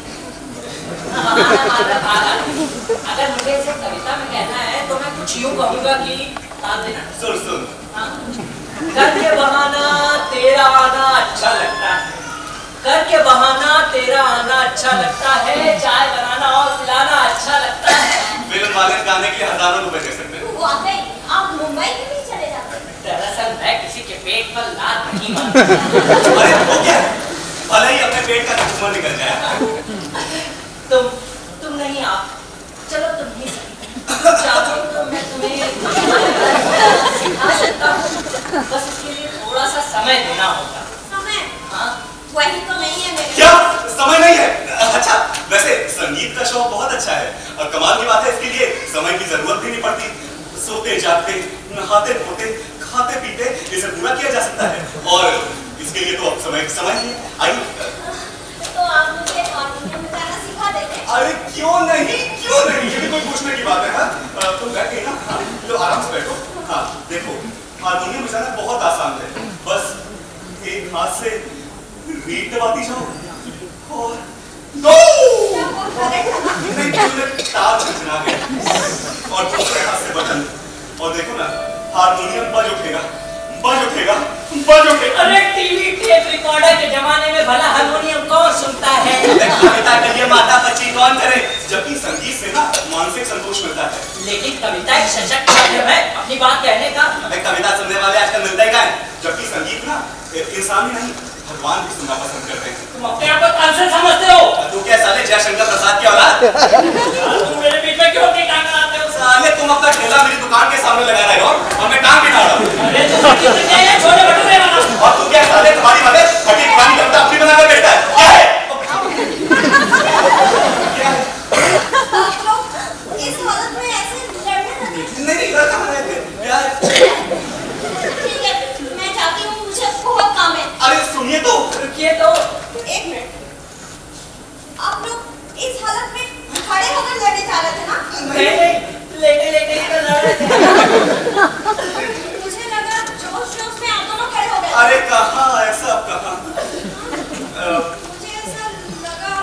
अगर मुझे इसे कविता में कहना है तो मैं कुछ यूं कहूँगा कि सुन करके बहाना तेरा आना अच्छा लगता है, करके बहाना तेरा आना अच्छा लगता है, चाय बनाना और पिलाना अच्छा लगता है। फिल्म वाले गाने के लिए हजारों रुपए दे सकते हैं। वाकई आप मुंबई क्यों नहीं चले जाते? दरअसल मैं किसी के पेट पर लात नहीं मारता। अरे वो क्या है? भले ही अपने पेट का धुआं निकल जाए। तुम नहीं आप, चलो तुम ही चाहो तो मैं तुम्हें सिखा सकता हूँ, बस इसके लिए थोड़ा सा समय देना होगा। समय? हाँ, वही तो नहीं है मेरे। क्या समय नहीं है? अच्छा, वैसे संगीत का शौक बहुत अच्छा है और कमाल की बात है, इसके लिए समय की जरूरत भी नहीं पड़ती। सोते जागते, नहाते धोते, खाते पीते इसे पूरा किया जा सकता है और इसके लिए तो अब समय ही है। आइए। तो आप मुझे हारमोनियम बजाना सिखा देंगे? अरे क्यों नहीं, क्यों नहीं, ये भी कोई पूछने की बात है। हाँ, तुम बैठ गई ना, हाँ, लो आराम से बैठो। हाँ देखो, हारमोनियम बजाना बहुत आसान है, बस एक हाथ से रीड दबाती जाओ और दो तार झंझना गया और दूसरे हाथ से बटन और देखो ना, हारमोनियम बज उठेगा, बज उठेगा, बज उठेगा। अरे टीवी टेप रिकॉर्डर के जमाने में भला हारमोनियम कौन सुनता है? कविता के लिए माता बच्ची कौन करे, जबकि संगीत से ना मानसिक संतोष मिलता है। लेकिन कविता एक सशक्त माध्यम है अपनी बात कहने का। अबे कविता सुनने वाले आजकल मिलता ही है, जबकि संगीत ना इंसान ही नहीं भगवान भी सुनना पसंद करते हैं। तुम अपने आप को कौन से समझते हो? तू क्या साले जयशंकर प्रसाद की औलाद? तुम मेरे बीच में क्यों अपनी टांग अड़ाते हो? साले तुम अपना ठेला मेरी दुकान के सामने लगा रहे हो और मैं टांग भी अड़ा रहा हूं। अरे तुम कितने हैं छोटे भटूरे बना। और तू क्या साले तुम्हारी मदद फटी पुरानी कविता अपनी बनाकर बैठता है? क्या है? क्या है? आप लोग इस हालत में ऐसे लड़ने लगे? नहीं लड़का बना थे क्या? ठीक है, मैं जाती हूँ, मुझे बहुत काम है। अरे सुनिए तो, रुकिए तो। एक मिनट, आप लोग इस हालत में खड़े होकर लड़ने जा रहे थे ना? नहीं लेटे लेटे ही तो लड़ रहे थे। मुझे लगा जोश जोश में आप दोनों खड़े हो गए। अरे कहाँ ऐसा कहाँ? मुझे ऐसा लगा।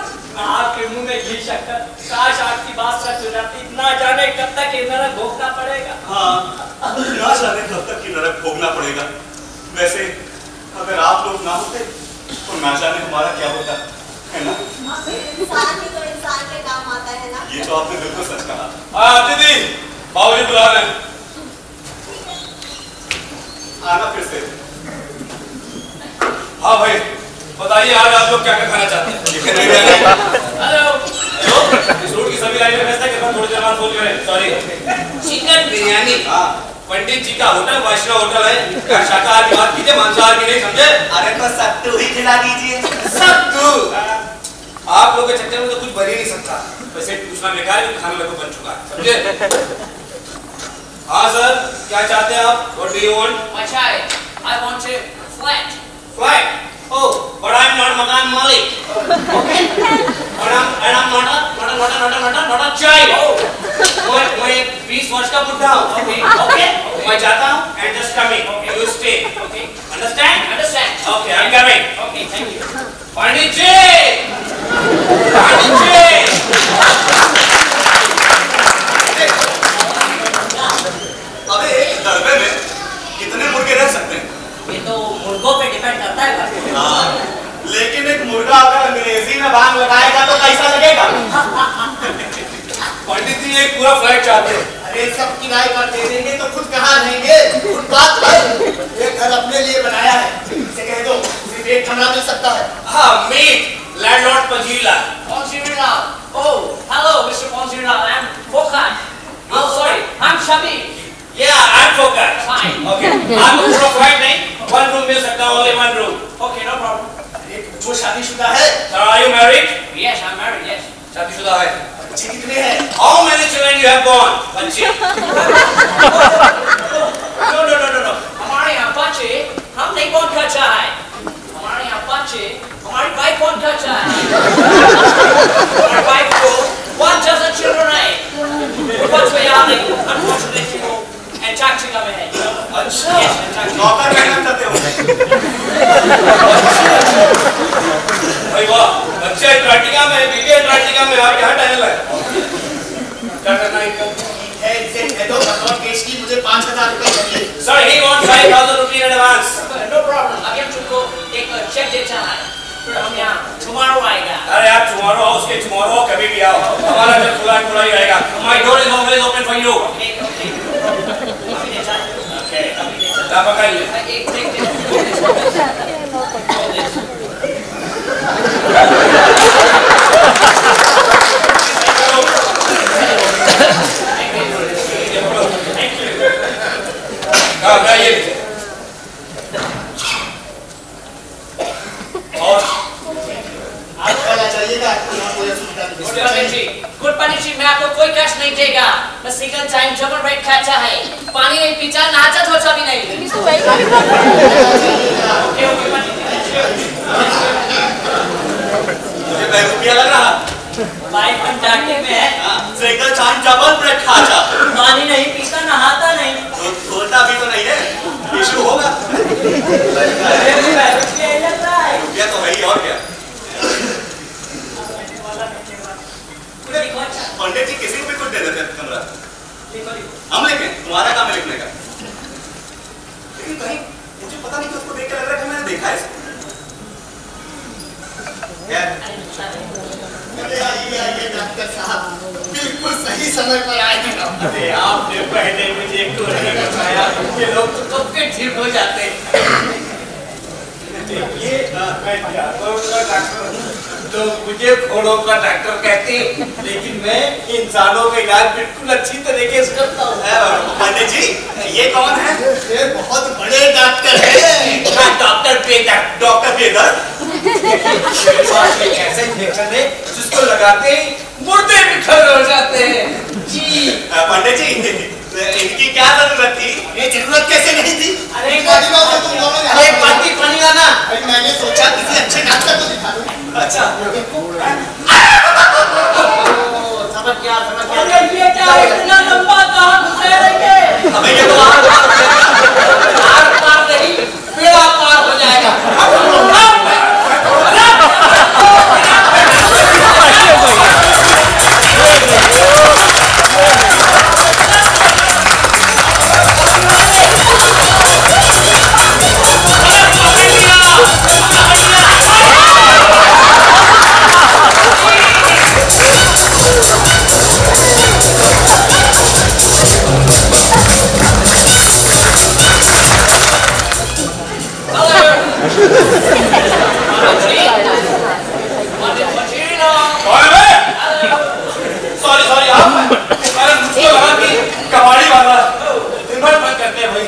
आपके मुंह में घी शक्कर, काश आपकी बात सच हो जाती। ना जाने कब तक ये नरक भोगना पड़ेगा। हाँ, ना जाने कब तक ये नरक भोगना पड़ेगा। वैसे अगर आप लोग ना होते तो ना जाने हमारा क्या होता है ना? इंसान ही तो इंसान के काम आता है ना? ये तो आपने बिल्कुल सच कहा। दीदी बाबूजी बुला रहे हैं। आना फिर से। हाँ भाई बताइए आज आप लोग क्या क्या खाना चाहते हैं? चिकन बिरयानी। हेलो इस रूट की सभी लाइनें व्यस्त है कि थोड़ी देर बाद बोल रहे हैं। Sorry chicken biryani. हाँ पंडित जी का होटल वैष्णव होटल है, क्या शाकाहार की बात कीजिए, मांसाहार की नहीं समझे? अरे तो सत्तू ही खिला दीजिए। सत्तू आप लोग के चक्कर में तो कुछ बन ही नहीं सकता। वैसे पूछना बेकार है, खाना लगभग बन चुका है, समझे? हाँ सर क्या चाहते हैं आप? What do you want? अच्छा है, I want a flat. Flat? Oh, but I'm not मकान मालिक। Okay? And I'm not a child। मैं 20 वर्ष का बुढ़ा हूँ। Okay? Okay? मैं जाता हूँ and just coming। You stay। Okay? Understand? Understand? Okay, I'm coming। Okay, thank you. पंडित जी! पंडित जी! में भांग लगाएगा तो कैसा लगेगा? पंडित जी एक पूरा फ्लैट चाहते हैं। अरे सब किराए पर दे देंगे तो खुद कहाँ रहेंगे? फुटपाथ पर ये घर अपने लिए बनाया है, इसे कह दो सिर्फ एक कमरा मिल सकता है। हाँ, मीट लैंडलॉर्ड पंजीला। Ponzirina. Oh, hello, Mr. Ponzirina. I'm Fokat. Oh, sorry, I'm Shabi. Yeah, I'm focused. Fine. Okay. आपको पूरा फ्लैट नहीं, one room मिल सकता है, only one room. Okay, no problem. अरे वो शादीशुदा है? Sir, are you married? Yes, I'm married. Yes. शादीशुदा है। बच्चे कितने हैं? How many children you have born? बच्चे। No. हमारे यहाँ बच्चे हम नहीं कौन खर्चा है। हमारे यहाँ बच्चे हमारी वाइफ कौन खर्चा है। हमारी वाइफ को 1 dozen children है। वो बच्चे यहाँ नहीं। Unfortunately वो Antarctica में है। अच्छा। Yes, Antarctica. नौकर मेहनत करते हो। भाई वाह, बच्चे अंटार्कटिका में, बीवी अंटार्कटिका में, आप यहाँ टहल रहे हैं। क्या करना है इनको? है इसे कह दो बतौर केश की मुझे 5000 रुपए चाहिए। Sir, he wants 5,000 rupees in advance. No problem. अभी हम तुमको एक चेक देता है। फिर हम यहाँ tomorrow आएगा। अरे आप tomorrow आओ, उसके tomorrow कभी भी आओ, हमारा घर खुला ही रहेगा। My door is always open for you. Okay. अभी देता है। Okay. अभी देता है। आप पकड़ लीजिए। एक देख दे। हाँ, मैं ये लीजिए। और आज पहला चाहिएगा कि आपको ये सुविधा मिलेगी। गुड पंडित जी, मैं आपको कोई कष्ट नहीं देगा। मैं सिंगल टाइम डबल बेड खाता है, पानी नहीं पीता, नहाता धोता भी नहीं। ओके पंडित जी। मुझे बेवकूफिया लग रहा। वाइफ अंटार्कटिक में है, सिंगल टाइम डबल ब्रेड खाता। पानी नहीं पीता, नहाता नहीं। तो धोता भी तो नहीं है, इशू होगा। रुपया तो है ही, और क्या? पंडित जी किसी को भी कुछ दे देते हैं कमरा। हम लिखें, तुम्हारा काम है लिखने का। लेकिन कहीं मुझे पता नहीं कि उसको देख के लग रहा है कि मैंने देखा है इसको। क्या? अरे आइए डॉक्टर साहब, बिल्कुल सही समय पर आए हैं। अरे आपने पहले मुझे क्यों नहीं बताया? ये लोग तो कब के ठीक हो जाते हैं। देखिए, मैं जादों का डॉक्टर हूँ, तो मुझे घोड़ों का डॉक्टर कहते हैं, लेकिन मैं इंसानों का इलाज बिल्कुल अच्छी तरीके से करता हूँ। पंडित जी, ये कौन है? ये बहुत बड़े डॉक्टर हैं। डॉक्टर बेदर। ऐसे इंजेक्शन है जिसको लगाते ही मुर्दे बिखर हो जाते हैं। जी पंडित जी, इनकी क्या जरूरत थी? ये जरूरत कैसे नहीं थी? अरे तुम दोनों यहाँ एक बाल्टी पानी लाना। अरे मैंने सोचा किसी अच्छे डॉक्टर को दिखा दूं। अच्छा, समझ गया। अरे ये क्या इतना लंबा कहाँ घुसे रहेंगे? हमें ये तो आर पार नहीं, बेड़ा पार हो जाएगा। सॉरी आप। अरे मुझको लगा कि कबाड़ी वाला दिन भर बंद करते हैं भाई,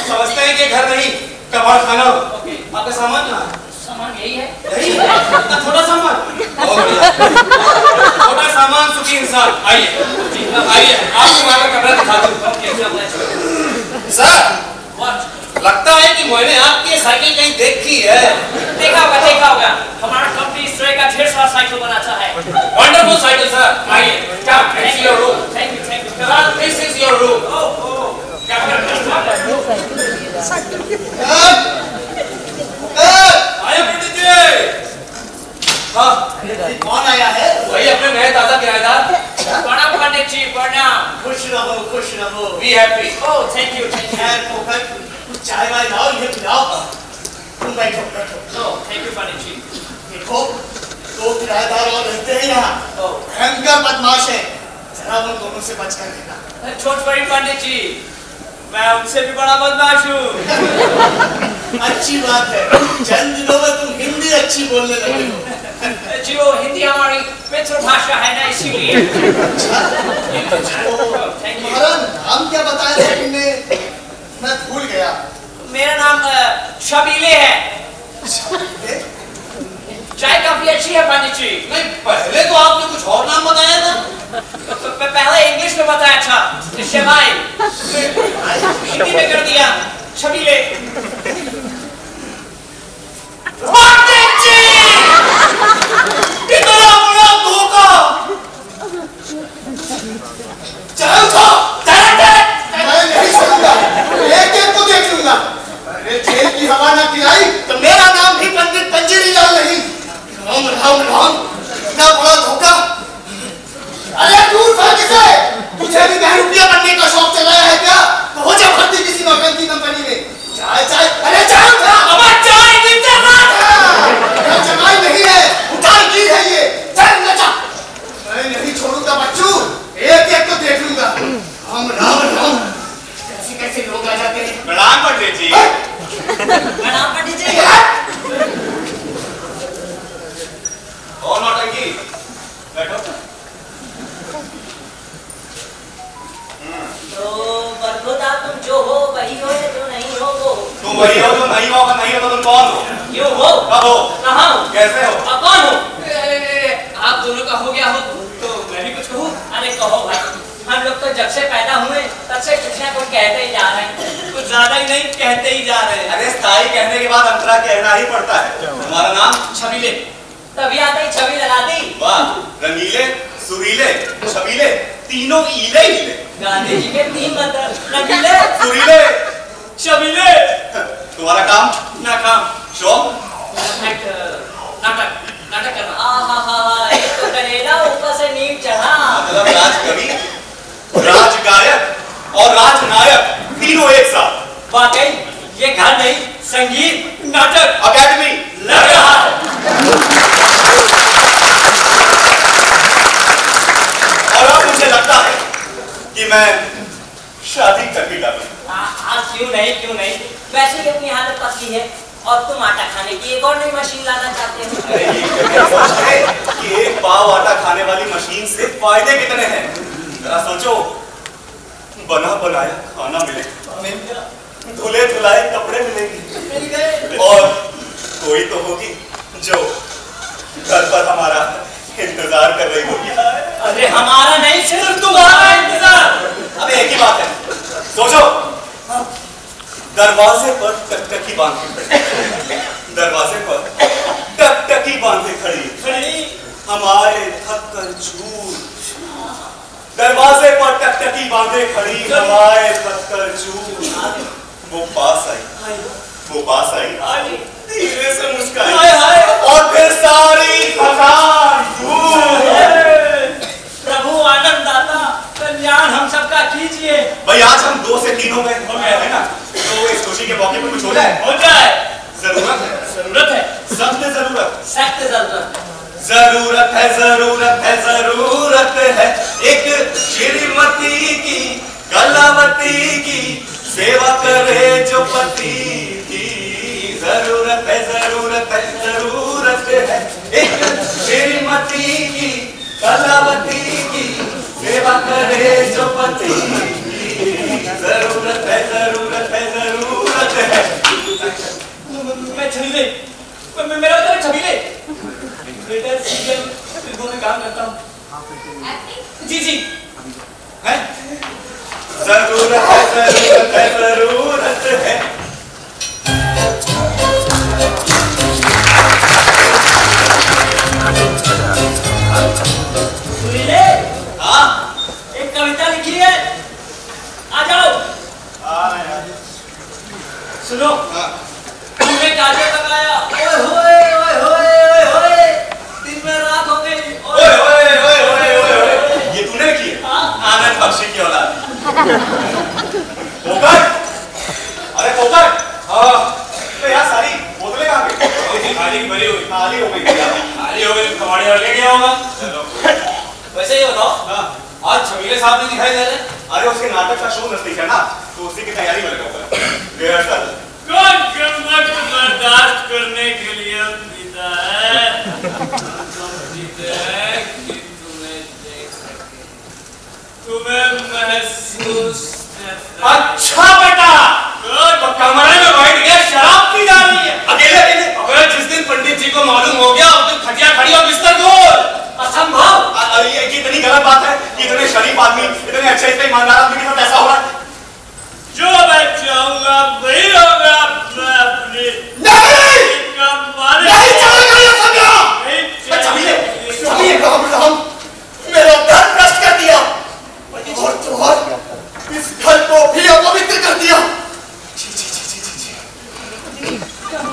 समझते हैं कि घर नहीं कबाड़ खाना। आपका सामान कहाँ है? सामान यही है। यही है? इतना छोटा सामान? छोटा सामान सुखी इंसान। आइए आइए, आपको मैं कमरा दिखा दूं। सर, लगता है कि मैंने आपकी साइकिल कहीं देखी है। देखा होगा। हमारा कंपनी इस तरह का ढेर सारा साइकिल बनाता है। Wonderful cycle sir. आइए, this is your room. Thank you sir, this is your room. आइए पंडित जी। हाँ, कौन आया है? वही अपने नए ताजा किराएदार। प्रणाम पंडित जी, प्रणाम। खुश रहो। Be happy. Oh thank you. खैर पोखर, कुछ चाय वाय लाओ, ये पिलाओ। तुम बैठो। ओह थैंक यू पंडित जी। देखो, 2 किराए और रहते हैं यहाँ भयंकर बदमाश है, जरा उन दोनों से बच कर रहना। छोट बड़ी पंडित जी, मैं उनसे भी बड़ा बदमाश हूँ। अच्छी बात है, चंद दिनों में तुम हिंदी अच्छी बोलने लगे हो। जी वो हिंदी हमारी मित्र भाषा है ना, इसीलिए। तुम्हारा नाम क्या बताया था तुमने? मैं भूल गया। मेरा नाम शबीले है। शबीले? चाय काफी अच्छी है पंडित जी। नहीं, पहले तो आपने कुछ और नाम बताया था। पहले इंग्लिश में बताया था शबाई, हिंदी में कर दिया शबीले। पंडित जी! इतना बड़ा धोखा! चलो उठो! मैं नहीं सुनूंगा, एक-एक को देख लूंगा। अरे जेल की हवा ना खिलाई तो मेरा नाम भी पंडित पंजीरी लाल नहीं। राम राम राम, इतना बड़ा धोखा! अरे दूर भाग से! तुझे भी 10 रुपया बनने का शौक चलाया है क्या? तो हो जा भर्ती किसी नौकरी कंपनी में। चाय, अरे चाय उठा! अब चाय जमाई नहीं है, उठाई की है ये। चल नचा! मैं नहीं छोड़ूंगा बच्चू, एक-एक को देख लूंगा। राम राम राम, कैसे लोग आ जाते हैं। प्रणाम पंडित जी। प्रणाम पंडित जी। और नौटंकी, बैठो। तो बरखुदा तुम जो हो वही हो या जो नहीं हो वो। तुम वही हो जो नहीं हो, नहीं हो तो तुम कौन हो? क्यों हो? कब हो? कहाँ हो? कैसे हो? और कौन हो? आप दोनों का हो गया हो तो मैं भी कुछ कहूँ? अरे कहो भाई, हम लोग तो जब से पैदा हुए तब से कुछ ना कुछ कहते ही जा रहे हैं। कुछ ज्यादा ही नहीं, कहते ही जा रहे हैं। अरे स्थाई कहने के बाद अंतरा कहना ही पड़ता है। तुम्हारा नाम? छबीले। तभी आते ही छवि लगा दी। वाह, रंगीले, सुरीले, छबीले, तीनों ईले हीले। गांधी जी के 3 मंत्र, रंगीले, सुरीले, छबीले। तुम्हारा काम? नाकाम। शौक? नाटक करना। आहा, ये तो करेला ऊपर से नींव चढ़ा। मतलब राजकवि, राजगायक और राजनायक तीनों एक साथ। वाकई ये घर नहीं, संगीत नाटक अकेडमी लग रहा है। और अब मुझे लगता है कि मैं शादी कर ही डालूं। आज क्यों नहीं, वैसे ही अपनी हालत पतली है और तुम आटा खाने की एक और नई मशीन लाना चाहते हो। अरे ये कैसे सोचते कि एक पाव आटा खाने वाली मशीन से फायदे कितने हैं? जरा सोचो, बना बनाया खाना मिलेगा, धुले धुलाए कपड़े मिलेंगे और कोई तो होगी जो घर पर हमारा इंतजार कर रही होगी। अरे हमारा नहीं, सिर्फ तुम्हारा इंतजार। अब एक ही बात है, सोचो, दरवाजे पर टकटकी बांधे खड़ी, दरवाजे पर टकटकी बांधे खड़ी हमारे थक्कर चूर, दरवाजे पर टकटकी बांधे खड़ी हमारे थक्कर चूर। वो पास आई, धीरे से मुस्काई और फिर सारी थकान दूर। प्रभु आनंद दाता, कल्याण हम सबका कीजिए। भाई आज हम 2 से 3 हो गए है ना, तो इस खुशी के मौके पर कुछ हो जाए। जरूरत है, सख्त जरूरत है एक श्रीमती की, कलावती की सेवा करे जो पति की। जरूरत है एक श्रीमती की, कलावती की सेवा करे जो पति की। जरूरत है मैं छबीले, मेरा उधर छबीले। बेटा सीरियल फिल्मों में काम करता हूँ। जी है? जरूरत है। सुनीले, हाँ, एक कविता लिखी है, आ जाओ। सुनो, तुमने काजल लगाया, ओए होए, दिन में रात हो गई। ओए, ये तूने की? आनंद बख्शी की औलाद। पोकर, अरे पोकर। क्या होगा? वैसे ये बताओ, आज छबीले साहब नहीं दिखाई दे रहे? अरे उसके नाटक का शो नजदीक है ना, तो उसी की तैयारी में लगा हुआ है। रिहर्सल। कौन वक्त बर्दाश्त करने के लिए जीता है? तुम्हें महसूस। अच्छा बेटा, तो कमरे में बैठ के शराब पी जा रही है अकेले अकेले। अबे जिस दिन पंडित जी को मालूम हो गया उस दिन खटिया खड़ी और बिस्तर दूर। असंभव। ये कितनी गलत बात है कि इतने शरीफ आदमी, इतने अच्छे, इतने ईमानदार आदमी के साथ ऐसा हो रहा है। जो मैं चाहूंगा वही होगा। मैं अपनी नहीं चलेगा ये सब यहाँ। छबीले राम राम, मेरा घर नष्ट कर दिया और तुम इस घर को भी अपवित्र कर दिया।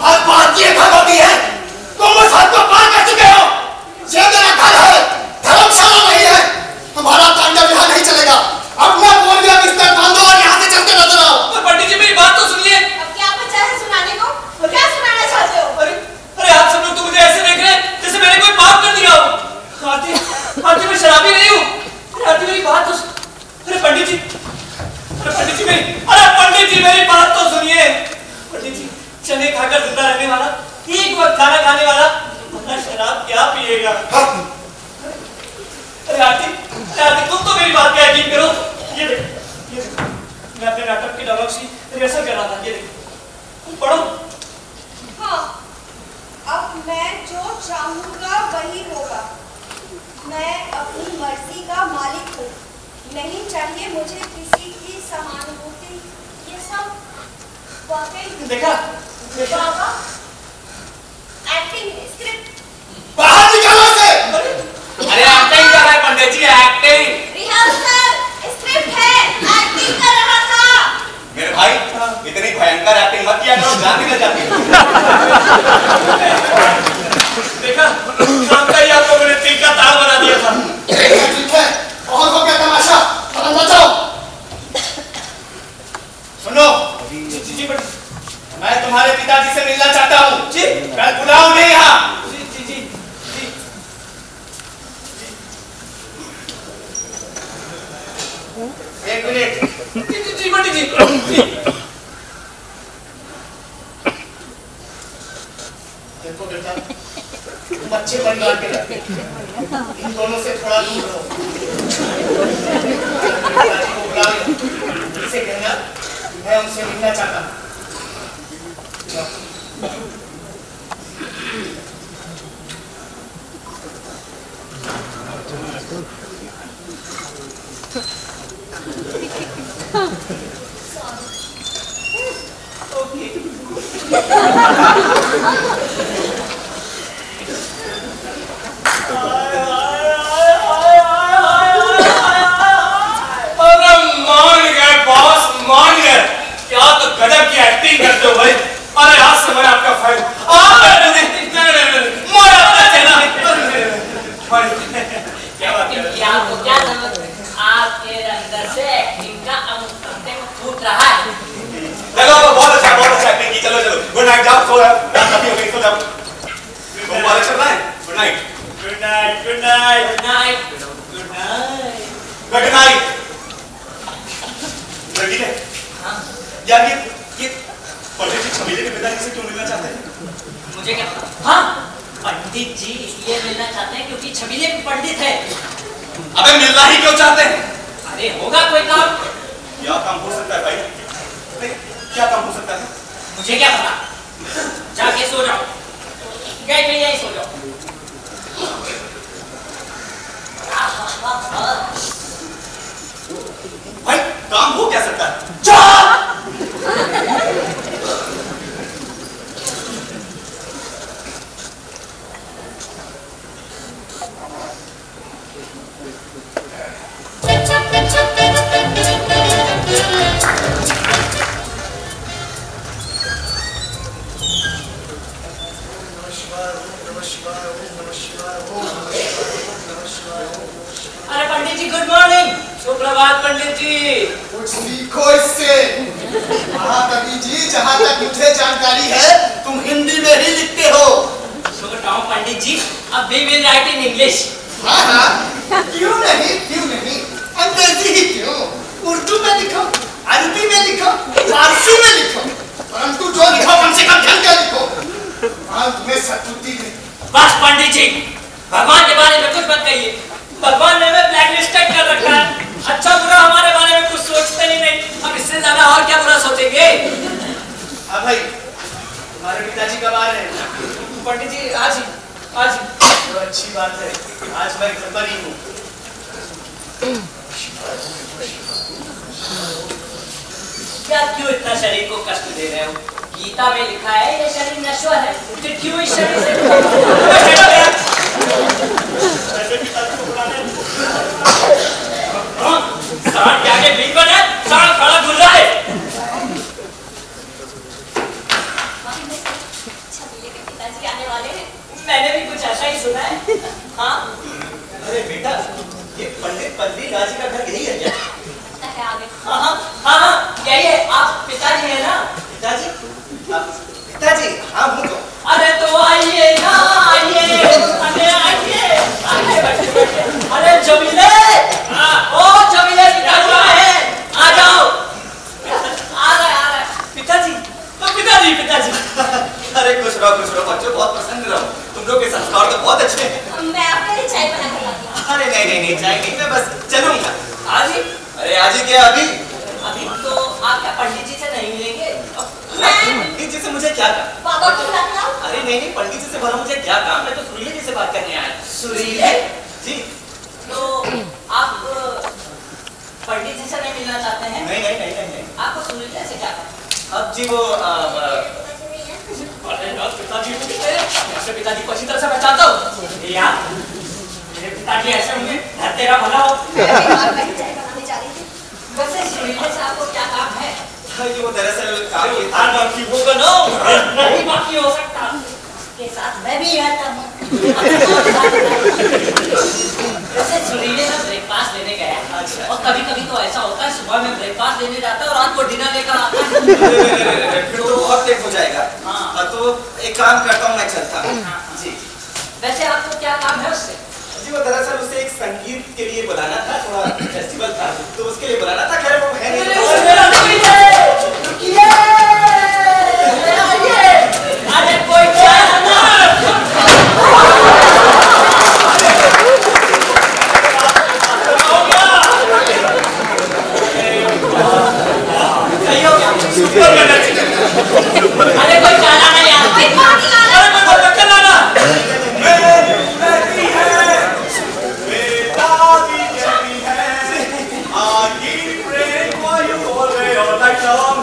हर बात ये घर होती है, तुम उस हद को पार कर चुके हो। ये मेरा घर है, धर्मशाला नहीं है। हमारा तांडव यहाँ नहीं चलेगा। अपना बोलिया बिस्तर बांधो और यहाँ से चलते नजर आओ। पंडित जी मेरी बात तो सुनिए। अब क्या बचा है सुनाने को? क्या सुनाना चाहते हो? अरे आप सब लोग तो मुझे ऐसे देख रहे हैं जैसे मैंने कोई पाप कर दिया हो। आरती मैं शराबी नहीं हूँ। अरे आरती मेरी बात तो अरे पंडित जी, पंडित जी मेरी बात तो सुनिए। पंडित जी चने खाकर जिंदा रहने वाला, एक वक्त खाना खाने वाला, वरना शराब क्या पिएगा? अरे आरती तुम तो मेरी बात का यकीन करो। ये देखो मैं अपने नाटक के डायलॉग की रिहर्सल कर रहा था। ये देखो पढ़ो। हाँ, अब मैं जो चाहूंगा वही होगा। मैं अपनी मर्जी का मालिक हूँ। नहीं चाहिए मुझे किसी की सहानुभूति। ये सब वाकई देखा बाबा एक्टिंग स्क्रिप्ट बाहर निकालो इसे। अरे एक्टिंग कर रहा है पंडित जी, एक्टिंग। रिहर्सल स्क्रिप्ट है, एक्टिंग कर रहा था। मेरे भाई इतनी भयंकर एक्टिंग मत किया करो, जान निकल जाती है। देखा काम का ही आप लोगों ने तिल का ताल बना दिया था। ठीक है, और हो गया तमाशा। बचाओ। सुनो जी मैं तुम्हारे पिताजी से मिलना चाहता हूँ। जी कल बुलाओ नहीं यहाँ। जी एक मिनट। जी पंडित जी। देखो बेटा, तुम अच्छे परिवार के लड़के, इन दोनों से थोड़ा दूर रहो। पिताजी को बुलाओ, उनसे कहना मैं उनसे मिलना चाहता हूँ। क्या तो गजब की एक्टिंग करते हो भाई। अरे आज से मैं आपका फैन। क्या बात कर रहे आपको क्या समझ आपके अंदर से एक्टिंग का फूट रहा है। बहुत अच्छा एक्टिंग की। चलो गुड नाइट, जाओ सो जाओ, रात काफी हो गई, सो जाओ। मुबारक चल रहा है। Good night. Good night good night good night good night good night. लड़की है यार, ये पंडित जी छबीले के पिताजी से क्यों मिलना चाहते हैं? मुझे क्या पता। हाँ पंडित जी इसलिए मिलना चाहते हैं क्योंकि छबीले पंडित है। अबे मिलना ही क्यों चाहते हैं? अरे होगा कोई काम। क्या काम हो सकता है भाई? क्या काम हो सकता है? मुझे क्या पता। जाके सो जाओ, गए कहीं यहीं सो जाओ। भाई काम हो क्या सकता है? अरे पंडित जी गुड मॉर्निंग। सुप्रभात पंडित जी। कुछ सीखो इससे। महाकवि जी, जहाँ तक मुझे जानकारी है तुम हिंदी में ही लिखते हो। सो बताओ पंडित जी अब we will write in English. हाँ हाँ, क्यों नहीं, अंग्रेजी ही क्यों, उर्दू में लिखो, अरबी में लिखो, फारसी में लिखो, परंतु जो लिखो कम से कम ढंग का लिखो। हाँ तुम्हें सतुति नहीं। बस पंडित जी, भगवान के बारे में कुछ मत कहिए। भगवान ने हमें ब्लैक लिस्टेड कर रखा है। अच्छा बुरा हमारे बारे में कुछ सोचते ही नहीं, हम इससे ज्यादा और क्या बुरा सोचेंगे। हाँ भाई, तुम्हारे पिताजी कब आ रहे हैं? पंडित जी आज ही। तो अच्छी बात है, आज मैं घर पर ही हूँ। क्या क्यों इतना शरीर को कष्ट दे रहे हो? गीता में लिखा है ये शरीर नश्वर है, फिर क्यों इस शरीर से सांड के आगे बीकन है, सांड खड़ा घूम रहा है। छबीले के पिताजी आने वाले हैं। मैंने भी कुछ ऐसा ही सुना है। हाँ अरे बेटा, ये पंडित पल्ली राजी का घर यही है क्या? हाँ यही है। आप पिताजी है ना? पिताजी हाँ हूँ तो। अरे तो आइए ना, आइए, बैठिए। अरे जमीले, ओ जमीले, पिताजी आए, आ जाओ। आ रहे पिताजी। तो पिताजी अरे खुश रहो बच्चों, बहुत प्रसन्न रहो। तुम लोग के संस्कार तो बहुत अच्छे हैं। मैं आपके लिए चाय बना कर लाती हूँ। अरे नहीं चाय नहीं, मैं बस चलूंगा। आज ही? अरे आज ही क्या अभी? अभी तो आप क्या पंडित जी से नहीं मिलेंगे? पंडित जी से मुझे क्या काम? बाबा को बुलाना। अरे नहीं, पंडित जी से भला मुझे क्या काम? मैं तो सुरीले जी से बात करने आया। सुरीले जी? तो आप पंडित जी से नहीं मिलना चाहते हैं? नहीं। आपको सुरीले से क्या काम? अब जी वो पिताजी को अच्छी तरह से पहचानता हूँ। मेरे पिताजी ऐसे होंगे, घर तेरा भला हो। मैं चाय बनाने जा रही थी। वैसे सुरीले से आपको क्या काम है? जी वो दरअसल काम ये था। बाकी होगा ना, नहीं बाकी हो सकता। के साथ मैं भी आता हूँ। वैसे सुरीले में ब्रेकफास्ट लेने गया है। अच्छा। और कभी तो ऐसा होता है सुबह में ब्रेकफास्ट लेने जाता है और रात को डिनर लेकर आता है। फिर तो बहुत लेट हो जाएगा। हाँ। तो एक काम करता हूँ, मैं चलता हूँ। जी। वैसे आपको क्या काम है उससे? जी वो दरअसल उसे एक संगीत के लिए बुलाना था, थोड़ा फेस्टिवल था तो उसके लिए बुलाना था। खैर वो है नहीं। अरे कोई अरे कोई चाला नहीं यार, कोई पानी लाना। अरे कोई बर्तन लाना।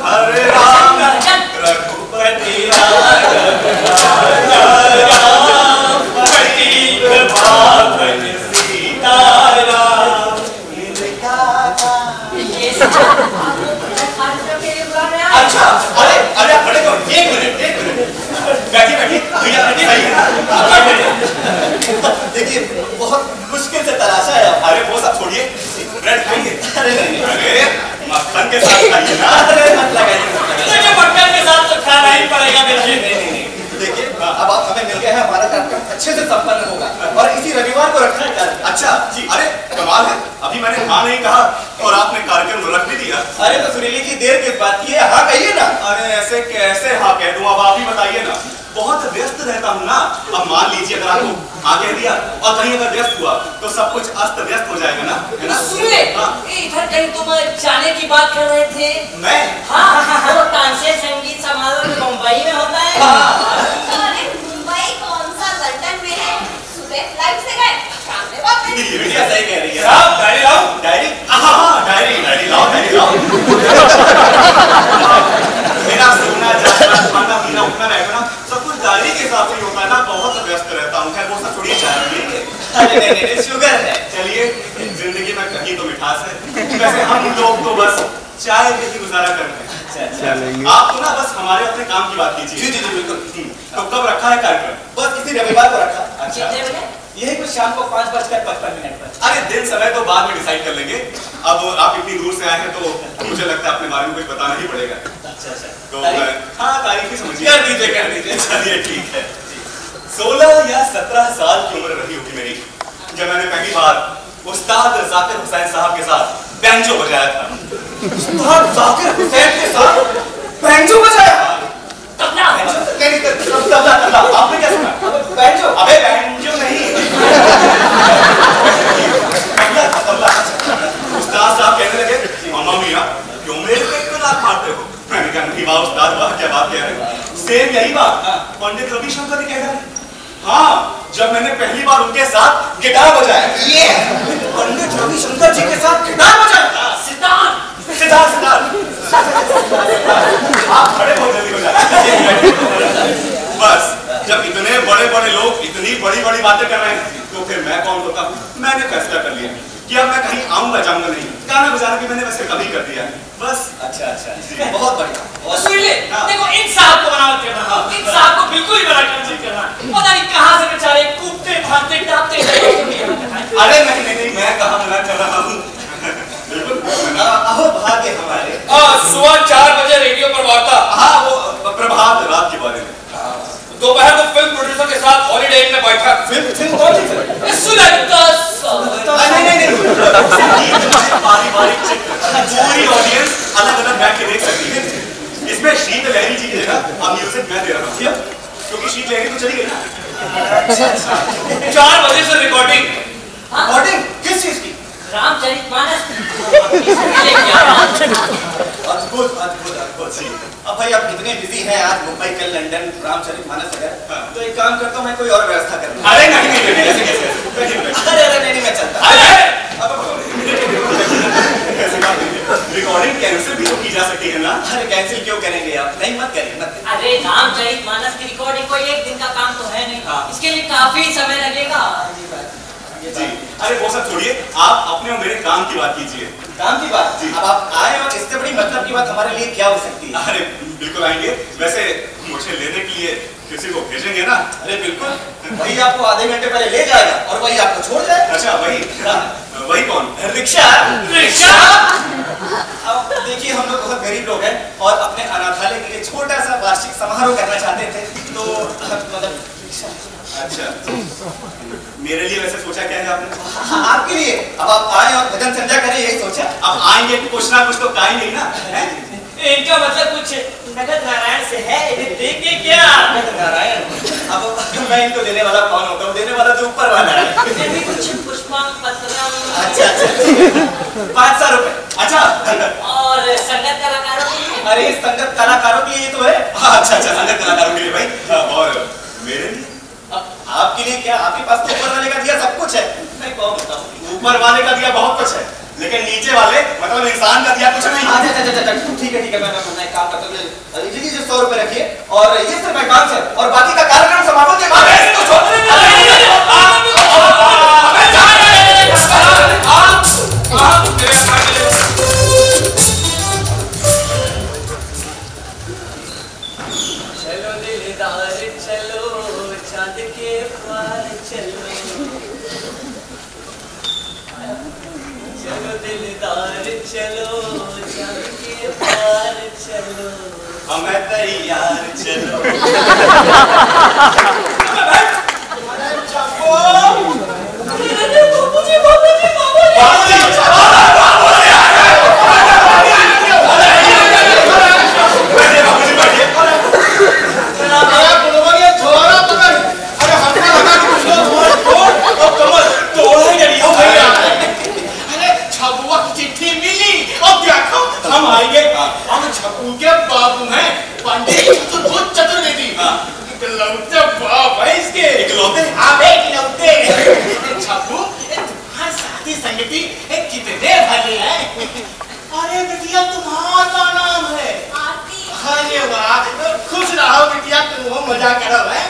हरे राम रघुपति सीताराम। अच्छा, अरे बड़े को एक मिनट बैठिए भैया, देखिए बहुत मुश्किल से तलाशा है। अरे वो सब छोड़िए, ब्रेड खाएंगे? अरे नहीं, मक्खन के साथ खाइए ना। अरे मत लगाइए, मक्खन के साथ तो खाना ही पड़ेगा। नहीं। देखिए अब आप हमें मिल गए हैं, हमारा कार्यक्रम अच्छे से संपन्न होगा और इसी रविवार को रखा है। अच्छा जी, अरे कमाल है, अभी मैंने हाँ नहीं कहा और आपने कार्यक्रम रख भी दिया। अरे तो सुरीली जी देर किस बात की है, हाँ कहिए ना। अरे ऐसे कैसे हाँ कह दूं, अब आप ही बताइए ना। बहुत व्यस्त रहता हूँ ना। अब मान लीजिए अगर आपको आगे दिया और कहीं अगर व्यस्त हुआ तो सब कुछ अस्त व्यस्त हो जाएगा ना, है ना? सुनिए, इधर कहीं तुम जाने की बात कर रहे थे। मैं? हाँ, वो तानसेन संगीत समारोह में मुंबई में होता है। अरे मुंबई कौन सा, लंदन में है। सुबह फ्लाइट से गए, शाम में वापस। ये बिटिया सही कह रही है। साहब डायरी लाओ। डायरी? हाँ डायरी लाओ। मेरा सोना जाना खाना पीना उठना बैठना सब कुछ डायरी के हिसाब से ही होता है ना। बहुत व्यस्त रहता हूँ। खैर वो सब छोड़िए, चाहिए। अरे नहीं शुगर है। चलिए, जिंदगी में कहीं तो मिठास है। वैसे हम लोग तो बस चाय पे ही गुजारा करते हैं। आप तो ना बस हमारे अपने काम की बात कीजिए। जी बिल्कुल। तो कब रखा है कार्यक्रम? बस इसी रविवार को रखा। कितने बजे? यही कुछ शाम को 5:55 पर। अरे दिन समय तो बाद में डिसाइड कर लेंगे। अब आप इतनी दूर से आए हैं तो मुझे लगता है अपने बारे में कुछ बताना ही पड़ेगा। अच्छा तो हाँ, तारीख ही समझिए। कर दीजिए। चलिए ठीक है। 16 या 17 साल की उम्र रही होगी मेरी जब मैंने पहली बार उस्ताद जाकिर हुसैन साहब के साथ बैंजो बजाया था। उस्ताद जाकिर हुसैन के साथ बैंजो बजाया? तबला तबला आपने क्या सुना? बैंजो? अबे बैंजो नहीं, तबला। उस्ताद साहब कहने लगे, मामा मियां क्यों मेरे पे इतना लात मारते हो? मैंने कहा नहीं वाह उस्ताद वाह क्या बात कह रहे हो? सेम यही बात पंडित रविशंकर ने कह रहे। हाँ, जब मैंने पहली बार उनके साथ गिटार बजाया। ये पंडित रविशंकर जी के साथ गिटार बजाया? सितार आप खड़े बहुत जल्दी हो जाते। बस जब इतने बड़े बड़े लोग इतनी बड़ी बड़ी बातें कर रहे हैं तो फिर मैं कौन होता हूँ? मैंने फैसला कर लिया कि अब मैं कहीं आऊंगा जाऊंगा नहीं, गाना बजाना भी मैंने वैसे कभी कर दिया बस। अच्छा बहुत बढ़िया। सुनीले, देखो इन साहब को मना मत करना, इन साहब को बिल्कुल ही मना मत करना। पता नहीं कहां से बेचारे कूदते भागते टापते अरे नहीं मैं कहाँ मना कर रहा हूँ। बिल्कुल अहो भाग्य हमारे। सुबह 4 बजे रेडियो पर वार्ता। हाँ वो प्रभात रात के बारे में। दोपहर को फिल्म प्रोड्यूसर के साथ हॉलीडे में बैठक। फिल्म कौन सी फिल्म? नहीं पारिवारिक चित्र पूरी ऑडियंस अलग अलग बैठ के देख सकती है। इसमें शीत लहरी जी की जगह अब म्यूजिक मैं दे रहा हूँ क्योंकि शीत लहरी तो चली गई ना। 4 बजे से रिकॉर्डिंग। रिकॉर्डिंग किस चीज की? रामचरितमानस। अद्भुत अब भाई आप इतने बिजी हैं, आज मुंबई कल लंदन रामचरितमानस वगैरह, तो एक काम करता हूँ मैं कोई और व्यवस्था कर लूँगा। अरे नहीं मैं चलता। रिकॉर्डिंग कैंसिल भी तो की जा सकती है ना? अरे कैंसिल क्यों करेंगे आप? नहीं मत करिए मत। अरे रामचरितमानस की रिकॉर्डिंग कोई एक दिन का काम तो है नहीं, इसके लिए काफी समय लगेगा। जी अरे वो सब छोड़िए, आप अपने और मेरे काम की बात कीजिए। काम की बात जी। अब आप आए और इससे बड़ी मतलब की बात हमारे लिए क्या हो सकती है? अरे बिल्कुल आएंगे, वैसे मुझे लेने के लिए किसी को भेजेंगे ना? अरे बिल्कुल, वही आपको आधे घंटे पहले ले जाएगा और वही आपको छोड़ जाएगा। अच्छा वही कौन? रिक्शा। अब देखिए हम लोग बहुत गरीब लोग हैं और अपने अनाथालय के लिए छोटा सा वार्षिक समारोह करना चाहते थे, तो मतलब अच्छा मेरे लिए वैसे सोचा क्या है आपने? आपके लिए। अब आप आए और भजन संध्या करें यही सोचा। अब आएंगे कुछ ना कुछ तो गाएंगे ना। इनका मतलब कुछ नगद नारायण से है, इन्हें देंगे क्या? नगद नारायण? अब मैं इनको देने वाला कौन होता हूँ? देने वाला तो ऊपर वाला है। कुछ पुष्पांपत्रम। अच्छा 500 रुपए। अच्छा और संगत कलाकारों के लिए? अरे संगत कलाकारों के लिए तो है। अच्छा संगत कलाकारों के लिए भाई। और मेरे लिए? आपके लिए क्या? आपके पास तो ऊपर वाले का दिया सब कुछ है। मैं कौन बताऊं? ऊपर वाले का दिया बहुत कुछ है, लेकिन नीचे वाले मतलब इंसान का दिया कुछ नहीं। अच्छा ठीक है मैं एक काम करता हूँ, लीजिए 100 रुपए रखिए और ये सिर्फ एडवांस है और बाकी का कार्यक्रम समारोह के बाद। चलो दिलदार चलो चांद के पार चलो, चलो दिलदार चलो चांद के पार चलो, हमें तैयार चलो। हम आएंगे, हम छपू के बाबू हैं, पंडित चतुर्वेदी। इकलौते बाप है इसके। इकलौते? हाँ इकलौते। छपू तुम्हारी साथी संगति कितने भले हैं। अरे बिटिया तुम्हारा नाम है? अरे वाह, खुश रहो बिटिया, तुम मजा करो है।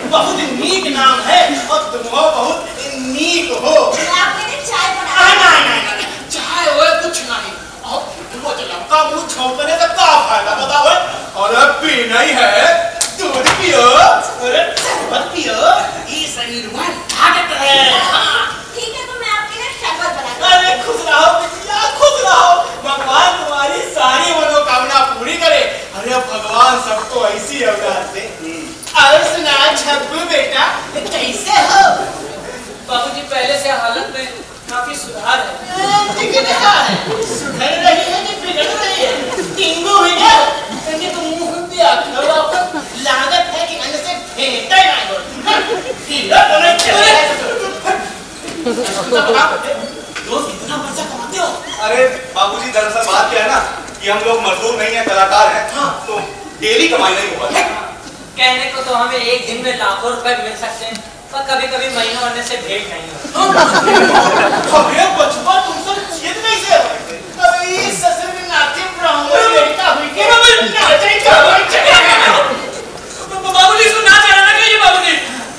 बहुत नीक नाम है और तुम बहुत नीक हो। आपने चाय बनाई? नहीं चाय वो कुछ नहीं। वो लड़का मुंह छौंकने से क्या फायदा बताओ? अरे पीना ही है, दूध पियो, अरे शरबत पियो, ये शरीर में ताकत है। ठीक है, तो मैं आपके लिए शरबत बनाती हूँ। अरे खुश रहो बिटिया, खुश रहो, भगवान तुम्हारी सारी मनोकामना पूरी करे। अरे भगवान सबको ऐसी औलाद दे। और सुना छब्बू बेटा, पहले से हालत में काफी सुधार है। लेकिन सुधर रही है कि बिगड़ रही है? टिंगू हुई क्या? मैंने तो मुंह दिया लागत है कि अंदर से फेंटा ही नहीं हो। हीरा तो नहीं चला। रोज कितना पैसा कमाते हो? अरे बाबूजी, दरअसल बात क्या है ना कि हम लोग मजदूर नहीं है, कलाकार हैं। तो डेली कमाई नहीं हो पाती। कहने को तो हमें एक दिन में लाखों रुपए मिल सकते हैं, पर कभी कभी महीनों होने से भेंट नहीं होती। हमें बचपन तुमसे जीत नहीं से अभी ससुर में नाचे ब्राह्मण लड़का हुई के नाचे बाबूजी इसको नाच आना कहिए। बाबूजी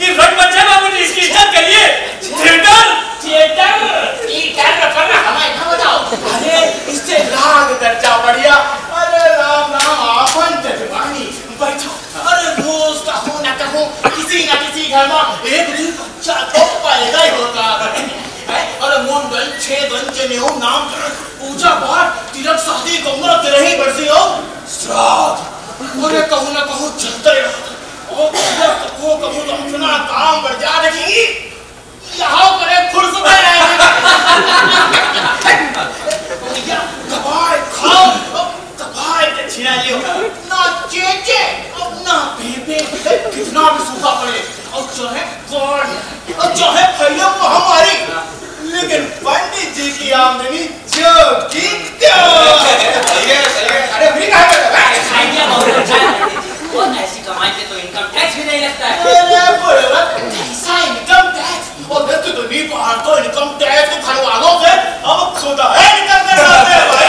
ये रंग बच्चा है, बाबूजी इसकी इज्जत करिए। थिएटर रखना हमें ना बताओ। अरे इससे राग दर्जा बढ़िया। अरे राम राम आपन जजमानी बैठो। अरे रोज कहो ना कहो किसी ना किसी घर में एक दिन बच्चा तो पैदा ही होता है। अरे मुंडन छेदन जनेऊ नाम पूजा पाठ तिलक शादी गंगा तेरे ही बरसी हो श्राद्ध। अरे कहूँ ना कहूँ चलते रहता। ओ कहो तो अपना काम बढ़ जा रही यहाँ करे फुर्सत कबाड़ खाओ कबाड़ दक्षिणा लियो ना चेचे अपना बेबे कितना भी सूखा पड़े और चाहे कौन और चाहे फैले महामारी, लेकिन पंडित जी की आमदनी जो की अरे भी कहा आइडिया बहुत अच्छा है। वो ऐसी कमाई पे तो इनकम टैक्स भी नहीं लगता है। अरे बोलो कैसा इनकम टैक्स और मैं तो नहीं पहाड़ को इनकम टैक्स तो खड़वालों से अब खुदा है निकल कर आते हैं भाई।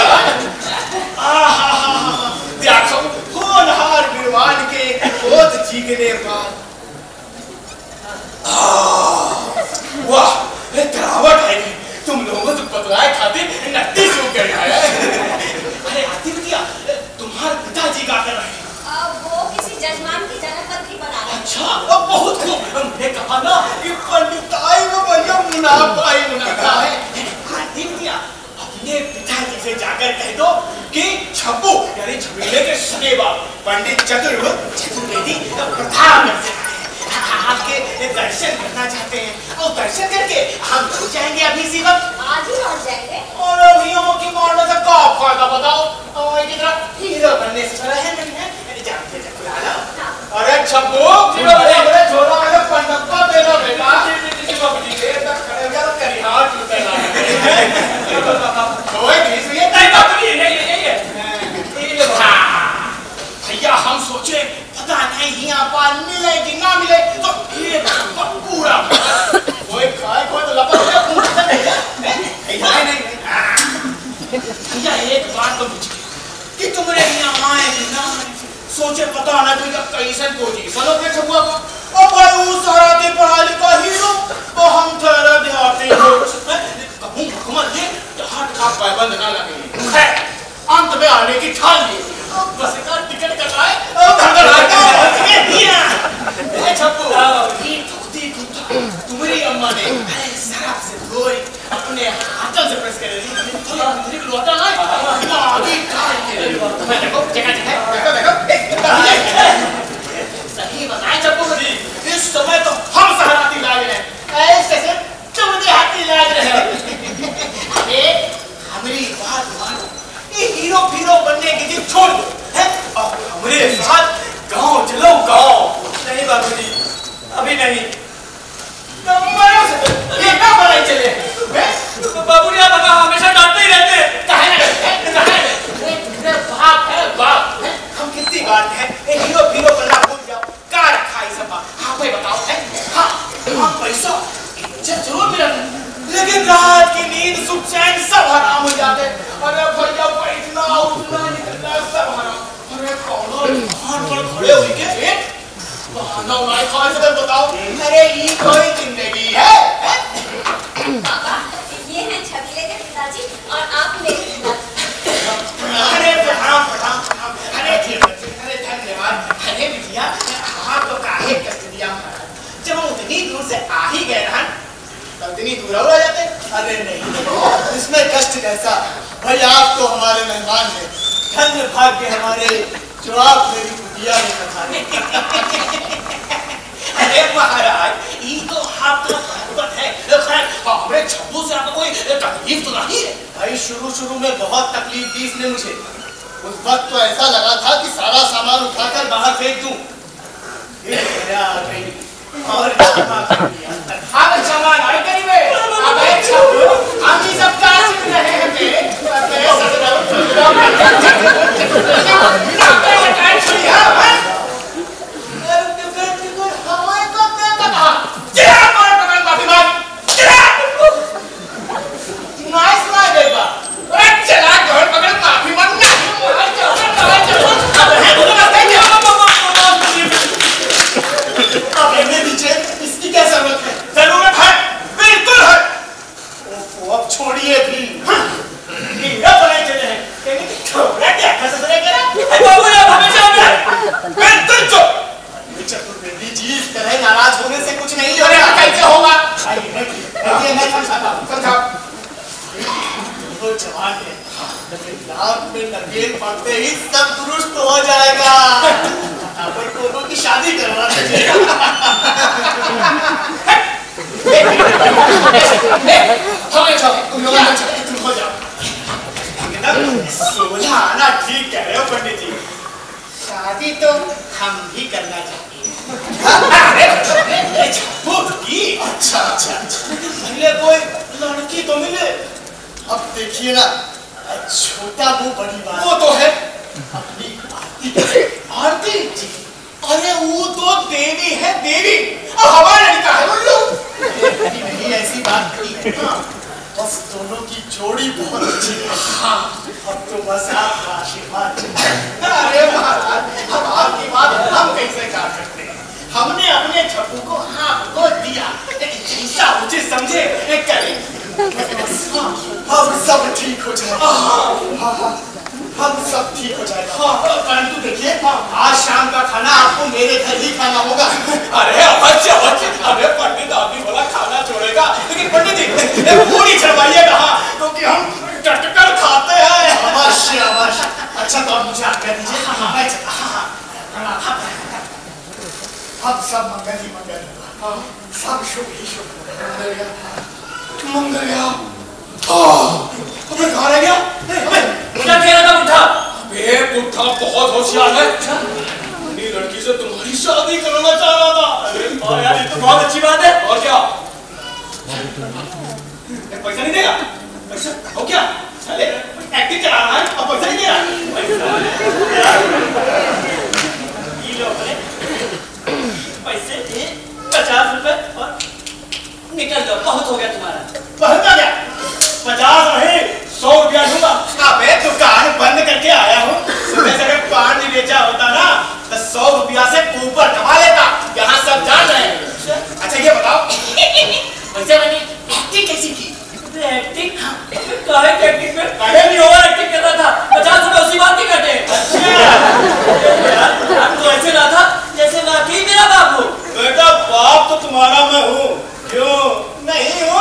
देखो होनहार विद्वान के बहुत चीखने बाद वाह तरावट है तुम लोगों से बतलाए खातिर नट्टी क्यों कर रहा है? अरे आतिफ क्या तुम्हारे पिताजी का कर रहे हैं? वो किसी जजमान की जन्मपत्री बना रहे हैं। अच्छा अब बहुत खूब। हमने कहा ना कि पंडिताई में बढ़िया मुनाफा ही मुनाफा है। आतिफ क्या अपने पिताजी से जाकर कह दो कि छप्पू यानी छबीले के सगे बाप पंडित चतुर्वेदी प्रताप आपके दर्शन करना चाहते हैं और दर्शन करके हम लौट जाएंगे अभी इसी वक्त। आज ही लौट जाएंगे। और अभी हम की मारने से क्या फायदा बताओ? और की तरह हीरो बनने से चला है नहीं है। जानते अरे छप्पू अरे छोरा वाले पंडप्पा देना बेटा बाबूजी के तक खड़े हो गया तो करी हाथ टूटे ला कोई नहीं ये नहीं बाबूजी नहीं है भैया हम सोचे पता नहीं यहाँ पर मिले कि ना मिले तो एक पूरा कोई खाए कोई तो लपक पूछता नहीं भैया एक बात तो मुझे कि तुम्हारे यहाँ आए कि ना सोचे पता ना कि कैसे पोजीशन पे छुआ को और भाई वो सारा दिन पढ़ा लिखा हीरो और हम ठहरा देहाती हो कहूं हुकूमत ने हाथ का पाबंद ना लगे है अंत में आने की ठान ली बस का टिकट कटाए और घर आके के दिया ए छप्पू ये धोती कुत्ता तुम्हारी अम्मा ने अरे शराब से धोई अपने हाथों से प्रेस कर दी थोड़ा अंदर लौटा ना आगे काट के मैं देखो देखो सही बताएं छप्पू जी इस समय तो हम सहराती लाग रहे हैं ऐसे से तुम देहाती लाग रहे हो। अरे हमारी बात मानो ये हीरो फिरो बनने की जिद छोड़ दो है और हमारे साथ गांव चलो गांव। नहीं बाबूजी अभी नहीं ये क्या बनाई चले बाबूजी आप हमेशा डांटते ही रहते हैं। बाप है बाप हम कितनी बात है हीरो फिरो बनना भूल जाओ क्या रखा है सब आप ही बताओ है हाँ हाँ पैसा इज्जत जरूर मिला लेकिन रात की नींद सुख चैन सब हराम हो जाते। अरे भैया बैठना उठना निकलना सब हराम। अरे कौन पर खड़े हुए के बहाना उड़ाए खाए से बताओ अरे ये कोई जिंदगी है? पापा ये हैं छबीले के पिताजी और आप मेरे पिताजी। अरे प्रणाम प्रणाम प्रणाम। अरे अरे धन्यवाद। अरे बिटिया आप तो काहे कष्ट दिया महाराज जब हम उतनी दूर से आ ही गए ना इतनी दूर और आ जाते। अरे नहीं इसमें कष्ट कैसा भाई आप तो हमारे मेहमान हैं। धन्य भाग्य हमारे जो आप मेरी कुटिया में पधारे। अरे महाराज ये तो आपका है। हमें छप्पू से आपको कोई तकलीफ तो नहीं है? भाई शुरू में बहुत तकलीफ दी इसने मुझे। उस वक्त तो ऐसा लगा था कि सारा सामान उठाकर बाहर फेंक दूं। और सामान आई करीब हम ही सब काज में रहे हैं इसकी क्या जरूरत है? जरूरत है, बिल्कुल है। अब छोड़िए भी। चतुर्वेदी जी इस तरह नाराज होने से कुछ नहीं होगा। कैसे होगा? मैं समझाता हूँ। तो जवान है, लाभ में नकेल पड़ते ही सब दुरुस्त हो जाएगा। दोनों की शादी करवा दीजिए। तुम लोग तुम हो जाओ। सुलझाना ठीक कह रहे हो पंडित जी। शादी तो हम भी करना चाहते हैं। अच्छा पहले कोई लड़की तो मिले। अब देखिए ना, छोटा मुंह बड़ी बात। वो तो है अपनी आरती जी। अरे वो तो देवी है, देवी। हमारा लड़का है उल्लू। नहीं ऐसी बात नहीं है। बस दोनों की जोड़ी बहुत अच्छी है। हाँ, अब तो बस आपका आशीर्वाद। अरे महाराज, अब आपकी बात हम कैसे कर सकते हैं? हमने अपने छप्पू को आपको दिया, जैसा उचित समझे करें। हम सब ठीक हो जाएगा। हम सब ठीक हो जाएगा। परंतु देखिए, आज शाम का खाना आपको मेरे घर ही खाना होगा। अरे अवश्य अवश्य। अरे पंडित आदमी बोला खाना छोड़ेगा, लेकिन पंडित जी पूरी चढ़वाइएगा, क्योंकि हम टटकर खाते हैं। अवश्य अवश्य। अच्छा तो आप मुझे आज्ञा दीजिए। हम सब मंगल ही मंगल, सब शुभ ही शुभ। मंगलिया हमें कहाँ रह गया? क्या कह रहा था बुढ़ा? अबे बुढ़ा बहुत होशियार है। अपनी लड़की से तुम्हारी शादी करना चाह रहा था। अरे यार ये तो बहुत अच्छी बात है। और क्या? पैसा नहीं देगा? पैसा हो क्या? चले एक्टिंग चला रहा है, अब पैसा नहीं दे रहा। पैसे 50 रुपए और निकल जाओ। बहुत हो गया तुम्हारा। बहुत हो गया। 50 नहीं 100 रुपया दूंगा। अबे दुकान बंद करके आया हूँ। सुबह से अगर पान नहीं बेचा होता ना तो 100 रुपया से ऊपर कमा लेता। यहाँ सब जान रहे हैं। अच्छा ये बताओ, वैसे मैंने एक्टिंग कैसी की? एक्टिंग? काहे की एक्टिंग में? अरे भी ओवर एक्टिंग कर रहा था। 50 रुपए उसी बात के कटे। यार तो ऐसे रहा था जैसे वाकई मेरा बाप हो। बेटा बाप तो तुम्हारा मैं हूँ। क्यों नहीं हूँ?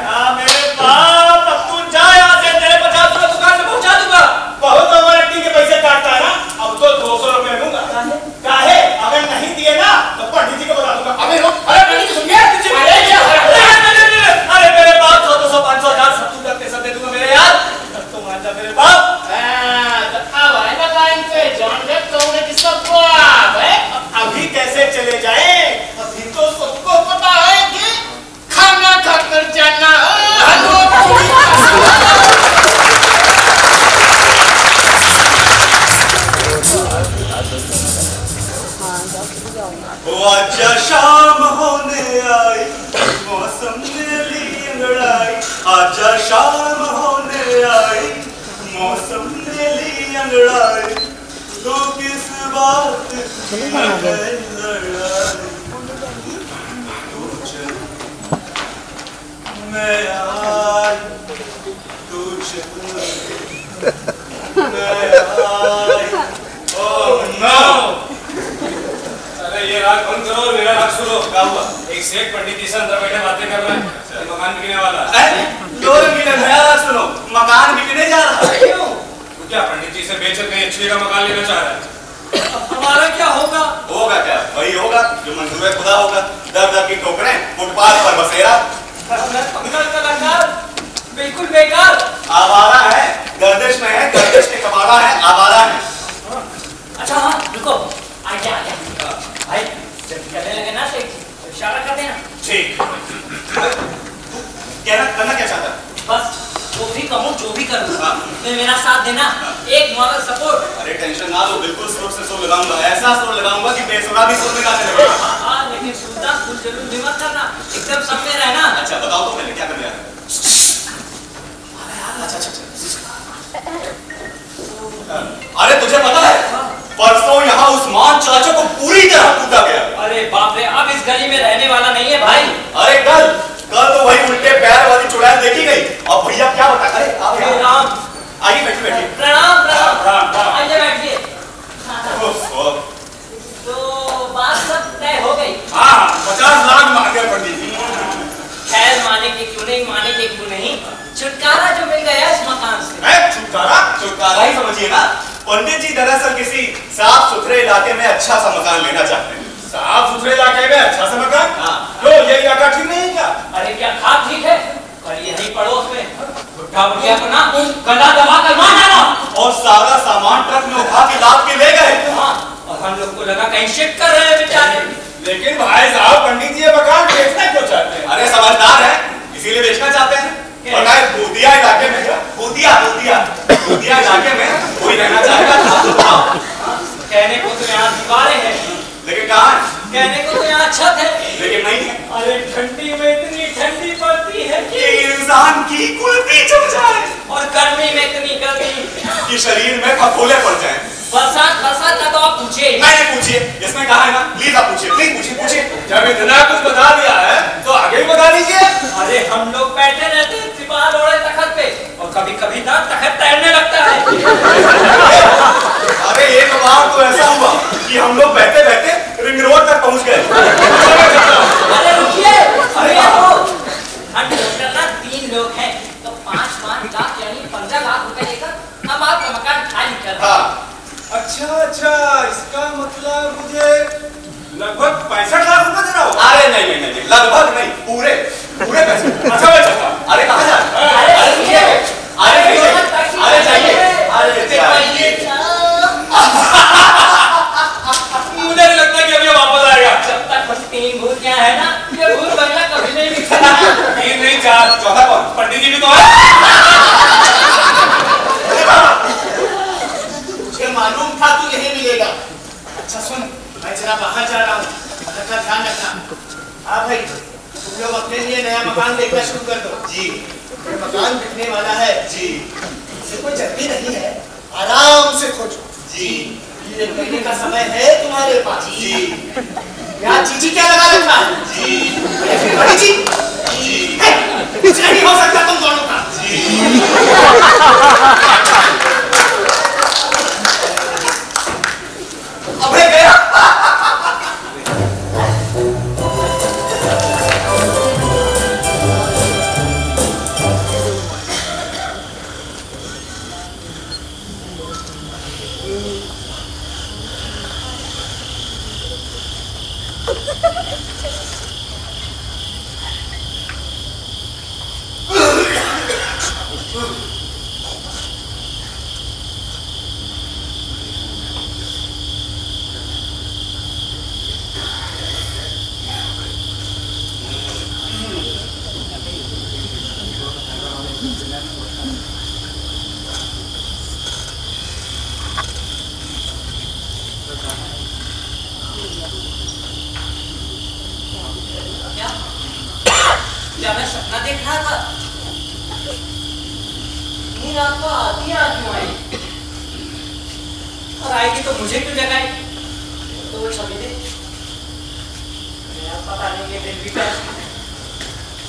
हाँ मेरे बाप। अब तू जा यहाँ से, तेरे 50 रुपए दुकान में पहुँचा दूंगा। बहुत ओवर एक्टिंग के पैसे काटता है ना। अब तो 200 रुपए दूंगा। काहे? अगर नहीं दिए ना तो पंडित जी को बता दूंगा। अबे अरे पंडित जी सुनिए। अरे मेरे बाप 100, 200, 500, 1000 सब दे दूंगा मेरे यार। तो मान जा मेरे बाप। अभी कैसे चले जाए? अभी तो सबको पता है कि खाना खाकर जाना। आजा शाम होने आई, मौसम ने ली अंगड़ाई। आजा शाम होने आई, मौसम ने ली अंगड़ाई। तो किस बात की है लड़ाई? तू चल मैं आई, तू चल मैं आई। Oh no! अरे ये राग बंद करो और मेरा राग सुनो। क्या हुआ? एक सेठ पंडित जी से अंदर बैठे बातें कर रहे हैं। मकान बिकने वाला है। दो रंगीले नया राग सुनो, मकान बिकने जा रहा है। क्यों? तो क्या पंडित जी से बेच के अच्छी का मकान लेना चाह रहा है? हमारा क्या होगा? होगा क्या? वही होगा जो मंजूर है खुदा होगा। दर दर की ठोकरें, फुटपाथ पर बसेरा। मैं पंगल कलाकार, बिल्कुल बेकार। आवारा है, गर्दिश में है, गर्दिश के कबाड़ा है, आवारा है। अच्छा हाँ रुको, आ गया भाई, जब कहने लगे ना तो इशारा कर देना। ठीक। करना क्या चाहता है? बस जो भी कहूँ जो भी करूँ मैं मेरा साथ देना, एक मॉरल सपोर्ट। अरे टेंशन ना लो, बिल्कुल सुर से सुर लगाऊंगा, ऐसा सुर लगाऊंगा कि बेसुरा भी सुर में गाने लगेगा। हाँ लेकिन सुनता फुल जरूर भी मत करना, एकदम सब में रहना। अच्छा बताओ तो पहले क्या कर लिया? अरे तुझे पता है परसों यहाँ उस्मान चाचा को पूरी तरह कूदा गया। अरे बाप रे, अब इस गली में रहने वाला नहीं है भाई। अरे कल तो वही उल्टे पैर वाली चुड़ैल देखी गई। अब भैया क्या बता? अरे आप राम आइए, बैठिए बैठिए। प्रणाम प्रणाम, आइए बैठिए। तो बात सब तय हो गई। हाँ 50 लाख मांग गए पंडित जी। खैर माने के क्यों नहीं, माने के क्यों नहीं, छुटकारा जो मिल गया इस मकान से। छुटकारा ही समझिए ना। पंडित जी दरअसल किसी साफ सुथरे इलाके में अच्छा सा मकान लेना चाहते हैं। साफ सुथरे इलाके में अच्छा सा मकान? हाँ। तो ये इलाका ठीक नहीं क्या? अरे क्या खा ठीक है, पर यही पड़ोस में बुढ़ा बुढ़िया को ना गला दबा कर मार डाला और सारा सामान ट्रक में उठा के लाद के ले गए। हाँ, और हम लोग को लगा कहीं शिफ्ट कर रहे हैं बेचारे। लेकिन भाई साहब पंडित जी ये मकान बेचना क्यों चाहते हैं? अरे समझदार है इसीलिए बेचना चाहते हैं। वरना भूतिया इलाके में भूतिया इलाके में कोई रहना चाहेगा? कहने को तो यहाँ दीवारें हैं, लेकिन कहाँ है? कहने को तो यहाँ छत है, लेकिन नहीं है। अरे ठंडी में इतनी ठंडी पड़ती है कि इंसान की कुल्फी जम जाए और गर्मी में इतनी गर्मी कि शरीर में फफोले पड़ जाए। बरसात का तो आप पूछिए। नहीं पूछिए, इसमें कहा है ना, प्लीज आप पूछिए, प्लीज पूछिए। जब इतना कुछ बता दिया है तो आगे भी बता दीजिए। अरे हम लोग बैठे रहते हैं त्रिपाल ओढ़े तखत पे, और कभी कभी ना तखत तैरने लगता है। अरे एक बार तो ऐसा हुआ कि हम लोग बैठे बैठे रिंग रोड तक पहुंच गए। अरे रुकिए, अरे हम ना 3 लोग हैं तो 5 लाख यानी 15 लाख रुपए लेकर हम आपका मकान खाली कर रहे हैं। अच्छा इसका मतलब मुझे लगभग 65 लाख रुपए देना होगा। अरे नहीं, लगभग नहीं, पूरे पैसे। अच्छा मैं चलता हूं। अरे कहाँ जा रहे हैं? अरे जाइए। मुझे नहीं लगता कि अभी वापस आएगा। जब तक बस 3 भूत यहाँ है ना, ये भूत बंगला कभी नहीं बिखरा। 3 नहीं 4, चौथा कौन? पंडित जी भी तो है। मालूम था तू यही मिलेगा। अच्छा सुन, मैं जरा बाहर जा रहा हूँ, घर का ध्यान रखना। हाँ भाई, तुम लोग अपने लिए नया मकान देखना शुरू कर दो। जी ये मकान बिकने वाला है। जी इसे कोई जल्दी नहीं है, आराम से खोजो। जी 1 महीने का समय है तुम्हारे पास। जी यहाँ चीची क्या लगा रखा है? जी अरे फिर बड़ी जी कुछ नहीं हो सकता तुम दोनों का। अबे गया। क्या मैं सपना देख रहा था? नींद आपको आती क्यों आई? और आएगी तो मुझे क्यों जगाई? तो वो छवि दे पता नहीं, ये दिन भी कैसे।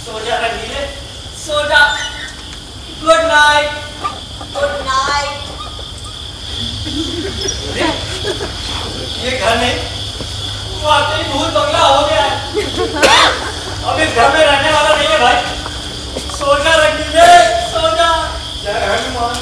सो जा रंगीले, सो जा। Good night. Good night. ये घर नहीं, वाकई भूत बंगला हो गया है। अब इस घर में रहने वाला नहीं है भाई। सो जा रंगीले, सो जा। जय हनुमान।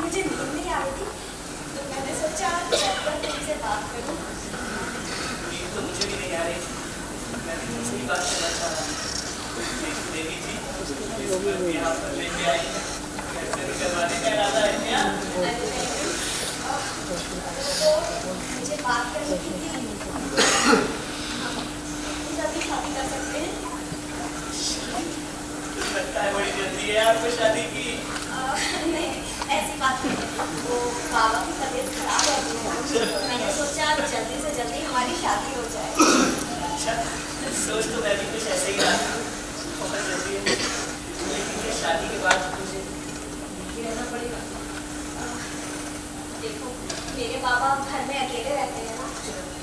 मुझे नींद नहीं आ रही थी, तो मैंने सोचा तुमसे बात करूं। नींद तो मुझे भी नहीं आ रही, मैं भी तुमसे ही बात करना चाह रहा हूँ। देवी जी, इस पर भी आप लेके आई हैं, कैसे निकलवाने का इरादा है क्या? तो मुझे बात करनी थी, जल्दी शादी कर सकते हैं? लगता है बड़ी जल्दी है आपको शादी की। नहीं, ऐसी बात नहीं है। वो बाबा की तबीयत खराब हो गई है, तो मैंने सोचा जल्दी से जल्दी हमारी शादी हो जाए। अच्छा, सोच तो मैं भी कुछ ऐसे ही रहा, बहुत जल्दी है, लेकिन ये शादी के बाद मुझे ही रहना पड़ेगा। देखो, मेरे बाबा घर में अकेले रहते हैं ना,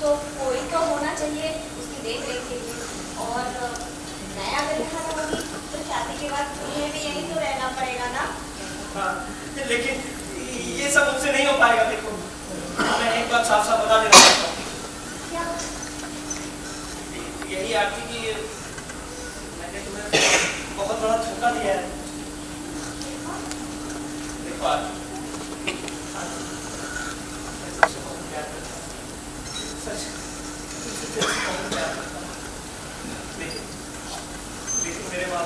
तो कोई तो होना चाहिए उसकी देख रेख के लिए। और मैं अगर यहाँ रहूँगी तो शादी के बाद तुम्हें भी यहीं तो रहना पड़ेगा ना। हाँ, लेकिन ये सब मुझसे नहीं हो पाएगा। देखो, मैं एक बात साफ साफ बता देना चाहता हूँ। क्या? यही आरती कि मैंने तुम्हें बहुत बड़ा धोखा दिया है। देखो आरती, मैं तुमसे बहुत प्यार करता हूँ, सच, तुमसे दिल से बहुत प्यार करता हूँ। लेकिन मेरे माँ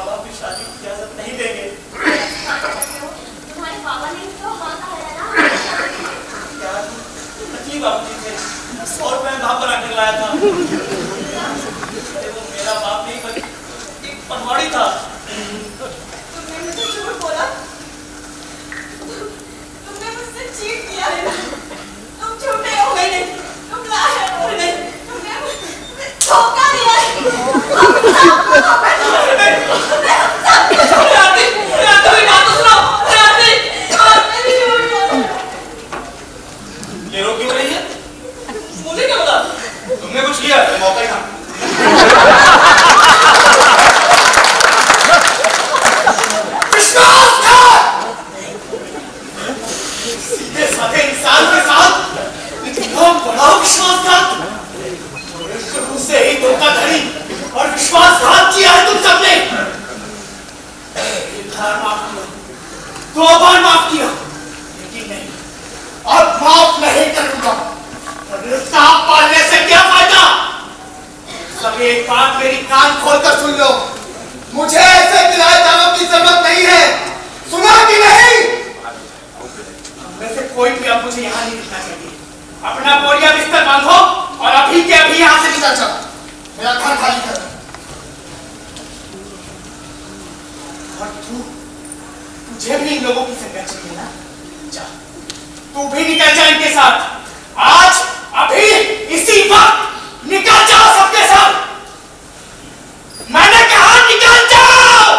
बाप भी शादी की इजाजत नहीं देंगे। तुम्हारे बाबा ने तो हाँ कहा है ना? यार, नकली बाबूजी थे, 100 रुपए में भाव बना कर लाया था। वो मेरा बाप नहीं बल्कि एक पनवाड़ी था। तुमने मुझे झूठ बोला, तुमने मुझसे चीट किया है ना? तुम झूठे हो गए नहीं, तुम लाए हो नहीं, तुमने मुझे धोखा दिया ये रो क्यों रही है? मुझे क्या पता? तुमने कुछ किया? मौका ही था। सीधे साधे इंसान के साथ इतना बड़ा विश्वासघात, शुरू से ही धोखाधड़ी और विश्वासघात किया है तुम सबने। एक बार माफ किया, 2 बार माफ किया, लेकिन नहीं, अब माफ नहीं करूंगा। रिश्ता पालने से क्या फायदा? सब एक बात मेरी कान खोलकर सुन लो, मुझे ऐसे किराएदारों की जरूरत नहीं है। सुना कि नहीं? में से कोई भी अब मुझे यहाँ नहीं दिखना चाहिए। अपना बोरिया बिस्तर बांधो और अभी के अभी यहाँ से निकल जाओ। मेरा घर खाली कर। और तुझे भी इन लोगों की संगत चाहिए ना? जा, तू भी निकल जा इनके साथ। आज अभी इसी वक्त निकल जाओ सबके साथ। मैंने कहा निकल जाओ।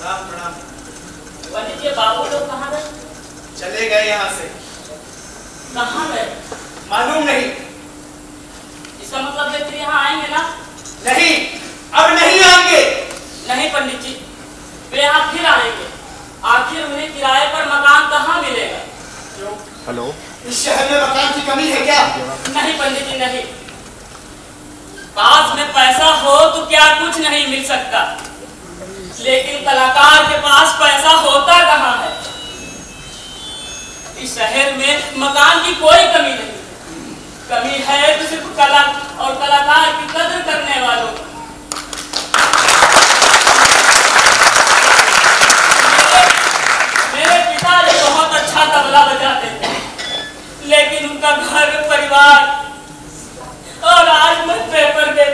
राम प्रणाम। पंडित जी बाबू लोग कहाँ गए? चले गए यहाँ से। कहाँ गए? मालूम नहीं। इसका मतलब वे फिर यहाँ आएंगे ना? नहीं, अब नहीं आएंगे। नहीं पंडित जी, वे यहाँ फिर आएंगे। आखिर उन्हें किराए पर मकान कहाँ मिलेगा? क्यों? हेलो, इस शहर में मकान की कमी है क्या? नहीं पंडित जी नहीं। पास में पैसा हो तो क्या कुछ नहीं मिल सकता, लेकिन कलाकार के पास पैसा होता कहाँ है? इस शहर में मकान की कोई कमी नहीं, कमी है तो सिर्फ कला और कलाकार की कदर करने वालों को। मेरे पिताजी बहुत अच्छा तबला बजाते थे, लेकिन उनका घर परिवार और आज मैं पेपर दे।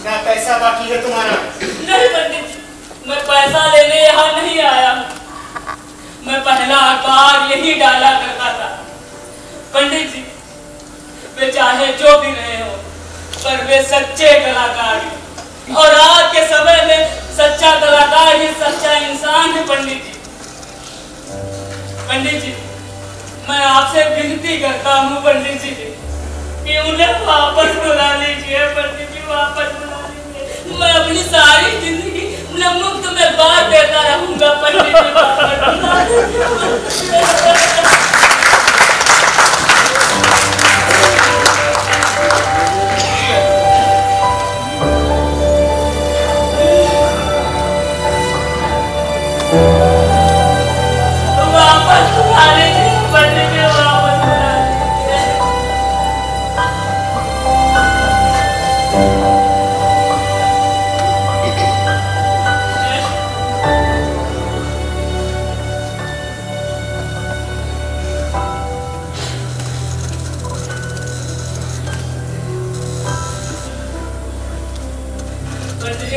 ना पैसा बाकी है तुम्हारा? नहीं पंडित जी, मैं पैसा लेने यहाँ नहीं आया। मैं पहला बार यही डाला करता था। पंडित जी, वे चाहे जो भी रहे हो, पर वे सच्चे कलाकार हैं, और आज के समय में सच्चा कलाकार ही सच्चा इंसान है। पंडित जी, पंडित जी, मैं आपसे विनती करता हूँ पंडित जी कि उन्हें वापस बुला लीजिए। पंडित जी वापस बुला लीजिए। मैं अपनी सारी जिंदगी उन्हें मुफ्त में बात देता रहूंगा। पंडित जी वापस बुला लीजिए।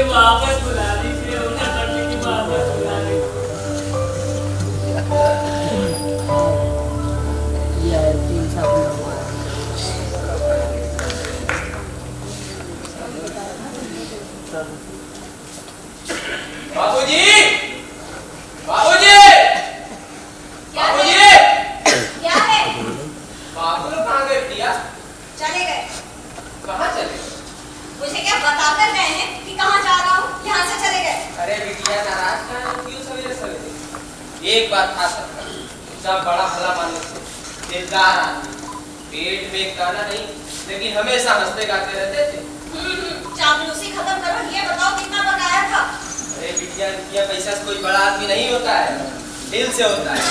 वापस बुला लीजिए उन्हें। पंडित जी वापस बुला लीजिए। बाबूजी, बाबूजी, बाबूजी, क्या है? बाबू लोग कहाँ गए बिटिया? चले गए। कहाँ चले? मुझे क्या बताकर गए हैं कि कहाँ जा रहा हूँ? यहाँ से चले गए। अरे बिटिया नाराज क्यों सवेरे सवेरे? एक बात खास रखना, सब बड़ा भला मानुस है, दिलदार आदमी, पेट में एक दाना नहीं, लेकिन हमेशा हंसते गाते रहते थे। चापलूसी खत्म करो, ये बताओ कितना बकाया था? अरे बिटिया रुपया पैसा से कोई बड़ा आदमी नहीं होता है, दिल से होता है।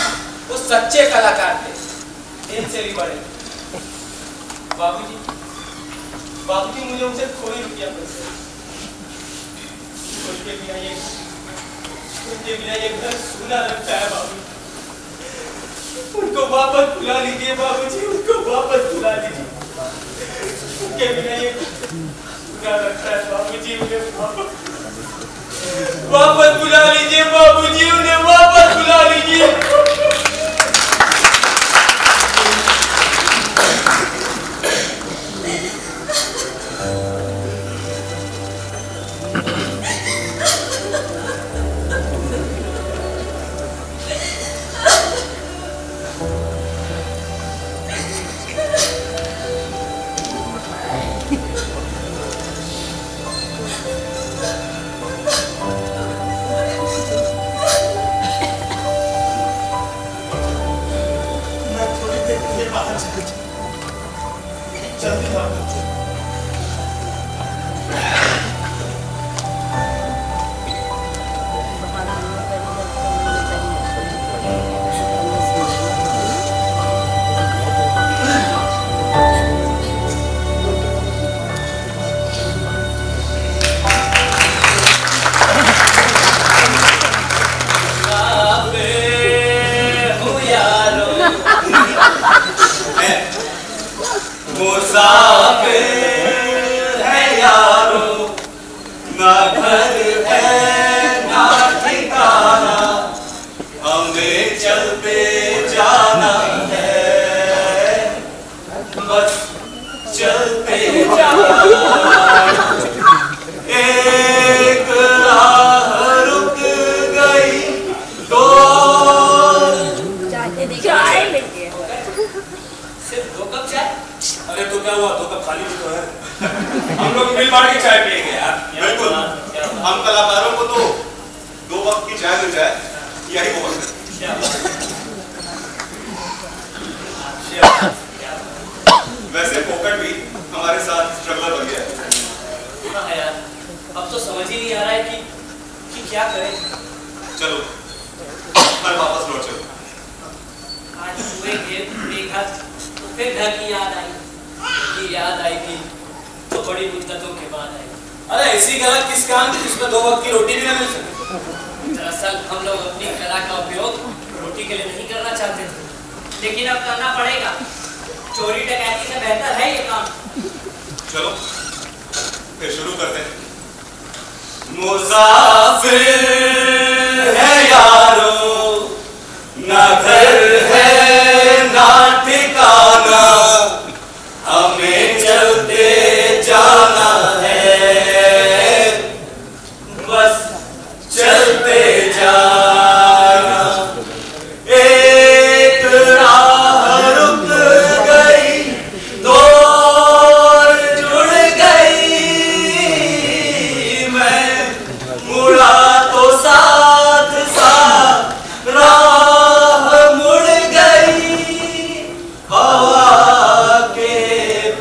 वो सच्चे कलाकार थे, दिल से भी बड़े। बाबूजी, बाबूजी मुझे उनसे कोई रुपया पैसा, उनके बिना ये घर सूना लगता है। बाबू, उनको वापस बुला लीजिए बाबूजी, उनको वापस बुला लीजिए। उनके बिना ये सूना लगता है बाबूजी, उन्हें वापस बुला लीजिए बाबूजी, उन्हें वापस बुला लीजिए। जल्दी भागो। मुसाफिर है यारो, ना घर है ना ठिकाना, हमें चलते जाना है, बस चलते जाना। लो, 2 कप खाली भी तो है। हम लोग मिल बांट के चाय पिएंगे यार। बिल्कुल, हम कलाकारों को तो 2 वक्त की चाय मिल जाए, यही बहुत है। वैसे पोकट भी हमारे साथ स्ट्रगलर बन गया है। हाँ यार, अब तो समझ ही नहीं आ रहा है कि क्या करें। चलो, घर वापस लौट चलो। आज हुए खेत देखा तो फिर घर की याद आई थी तो बड़ी मुद्दतों के बाद आई। अरे ऐसी कला किस काम की जिसमें 2 वक्त की रोटी भी ना मिल सके? दरअसल हम लोग अपनी कला का उपयोग रोटी के लिए नहीं करना चाहते थे, लेकिन अब करना पड़ेगा। चोरी डकैती से बेहतर है ये काम। चलो फिर शुरू करते हैं। मुसाफिर है यारो, ना घर है ना ठिकाना, हमें चलते जाना है, बस चलते जाना। एक राह रुक गई, 2 जुड़ गई, मैं मुड़ा तो साथ साथ राह मुड़ गई, हवा के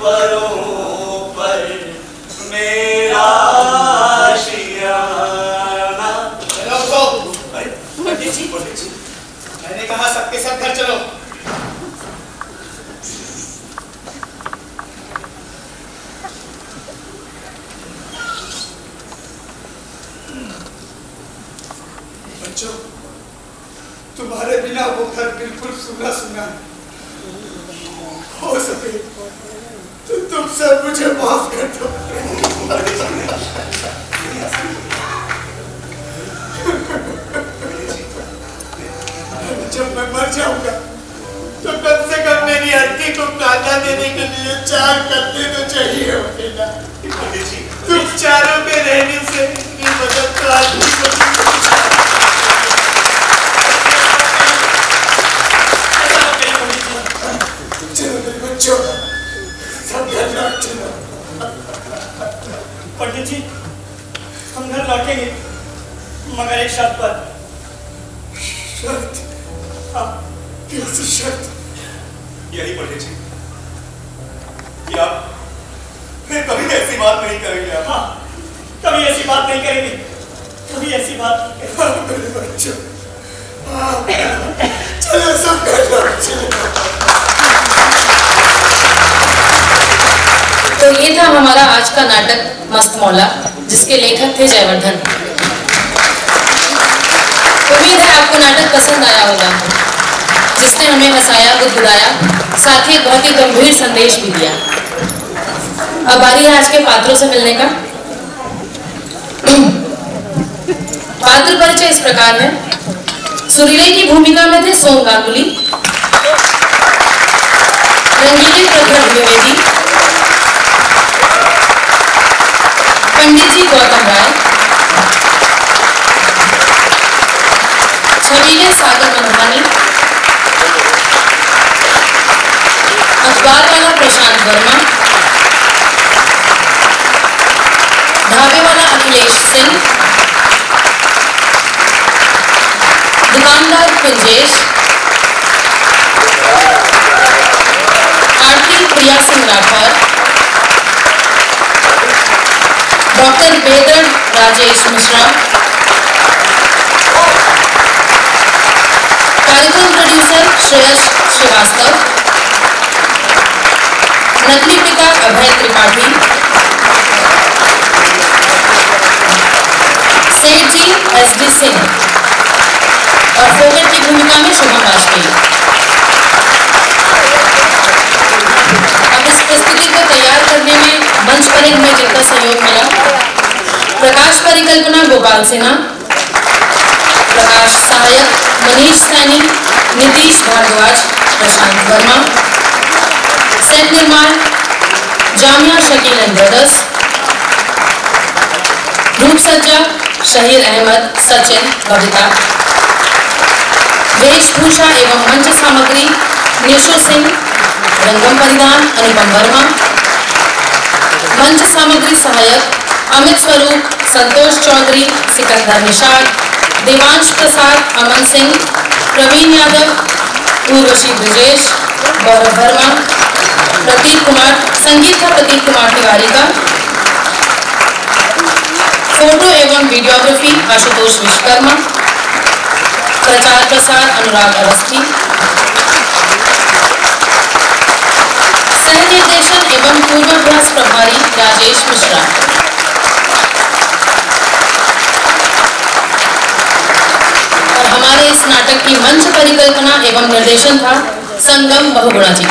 परों पर मेरा आशियाना। पंडित जी, मैंने कहा सबके सब घर चलो। बच्चों, तुम्हारे बिना वो घर बिल्कुल सुना सुना हो सके तो तुम सब मुझे माफ कर दो। जब मैं मर जाऊंगा तो कम से कम मेरी अर्थी को ताजा देने के लिए 4 कत्ते तो चाहिए होगा। तुम चारों के रहने से मेरी मदद तो आदमी चलो मेरे बच्चों, सब घर लौट चलो। पंडित जी, हम घर लौटेंगे मगर एक शर्त पर। शर्त? कैसी शर्त? यही पंडित जी कि आप फिर कभी ऐसी बात नहीं करेंगे। आप हाँ, कभी ऐसी बात नहीं करेंगे, कभी ऐसी बात। मेरे बच्चों, चलो सब घर लौट चलो। तो ये था हमारा आज का नाटक मस्त मौला, जिसके लेखक थे जयवर्धन। उम्मीद है आपको नाटक पसंद आया होगा, जिसने हमें हंसाया, गुदगुदाया, साथ ही एक बहुत ही गंभीर संदेश भी दिया। अब बारी है आज के पात्रों से मिलने का। पात्र परिचय इस प्रकार है। सुरीले की भूमिका में थे सोम गांगुली, रंगीले प्रखर द्विवेदी, पंडित जी गौतम राय, छबीले सागर मनोहानी, अखबार वाला प्रशांत वर्मा, ढाबे वाला अखिलेश सिंह, दुकानदार कुंजेश, आरती प्रिया सिंह राठौर, डॉक्टर बेदर राजेश मिश्रा, कार्यक्रम प्रोड्यूसर श्रेयस श्रीवास्तव, नकली पिता अभय त्रिपाठी, सेठ जी SD सिंह और फोगट की भूमिका में शुभम वाजपेयी। अब इस प्रस्तुति को तैयार करने में मंच पर हमें जितना सहयोग मिला, प्रकाश परिकल्पना गोपाल सिन्हा, प्रकाश सहायक मनीष सैनी, नीतीश भारद्वाज, प्रशांत वर्मा, सेट निर्माण जामिया शकील एंड ब्रदर्स, रूप सज्जा शहीर अहमद, सचिन, बबीता, वेशभूषा एवं मंच सामग्री निशु सिंह, रंगम परिधान अनुपम वर्मा, मंच सामग्री सहायक अमित स्वरूप, संतोष चौधरी, सिकंदर निषाद, देवांश प्रसाद, अमन सिंह, प्रवीण यादव, उर्वशी ब्रजेश, गौरव वर्मा, प्रतीक कुमार, संगीत था प्रतीक कुमार तिवारी का, फोटो एवं वीडियोग्राफी आशुतोष विश्वकर्मा, प्रचार प्रसार अनुराग अवस्थी, सह निर्देशन एवं पूर्वाभ्यास प्रभारी राजेश मिश्रा। और हमारे इस नाटक की मंच परिकल्पना एवं निर्देशन था संगम बहुगुणा जी।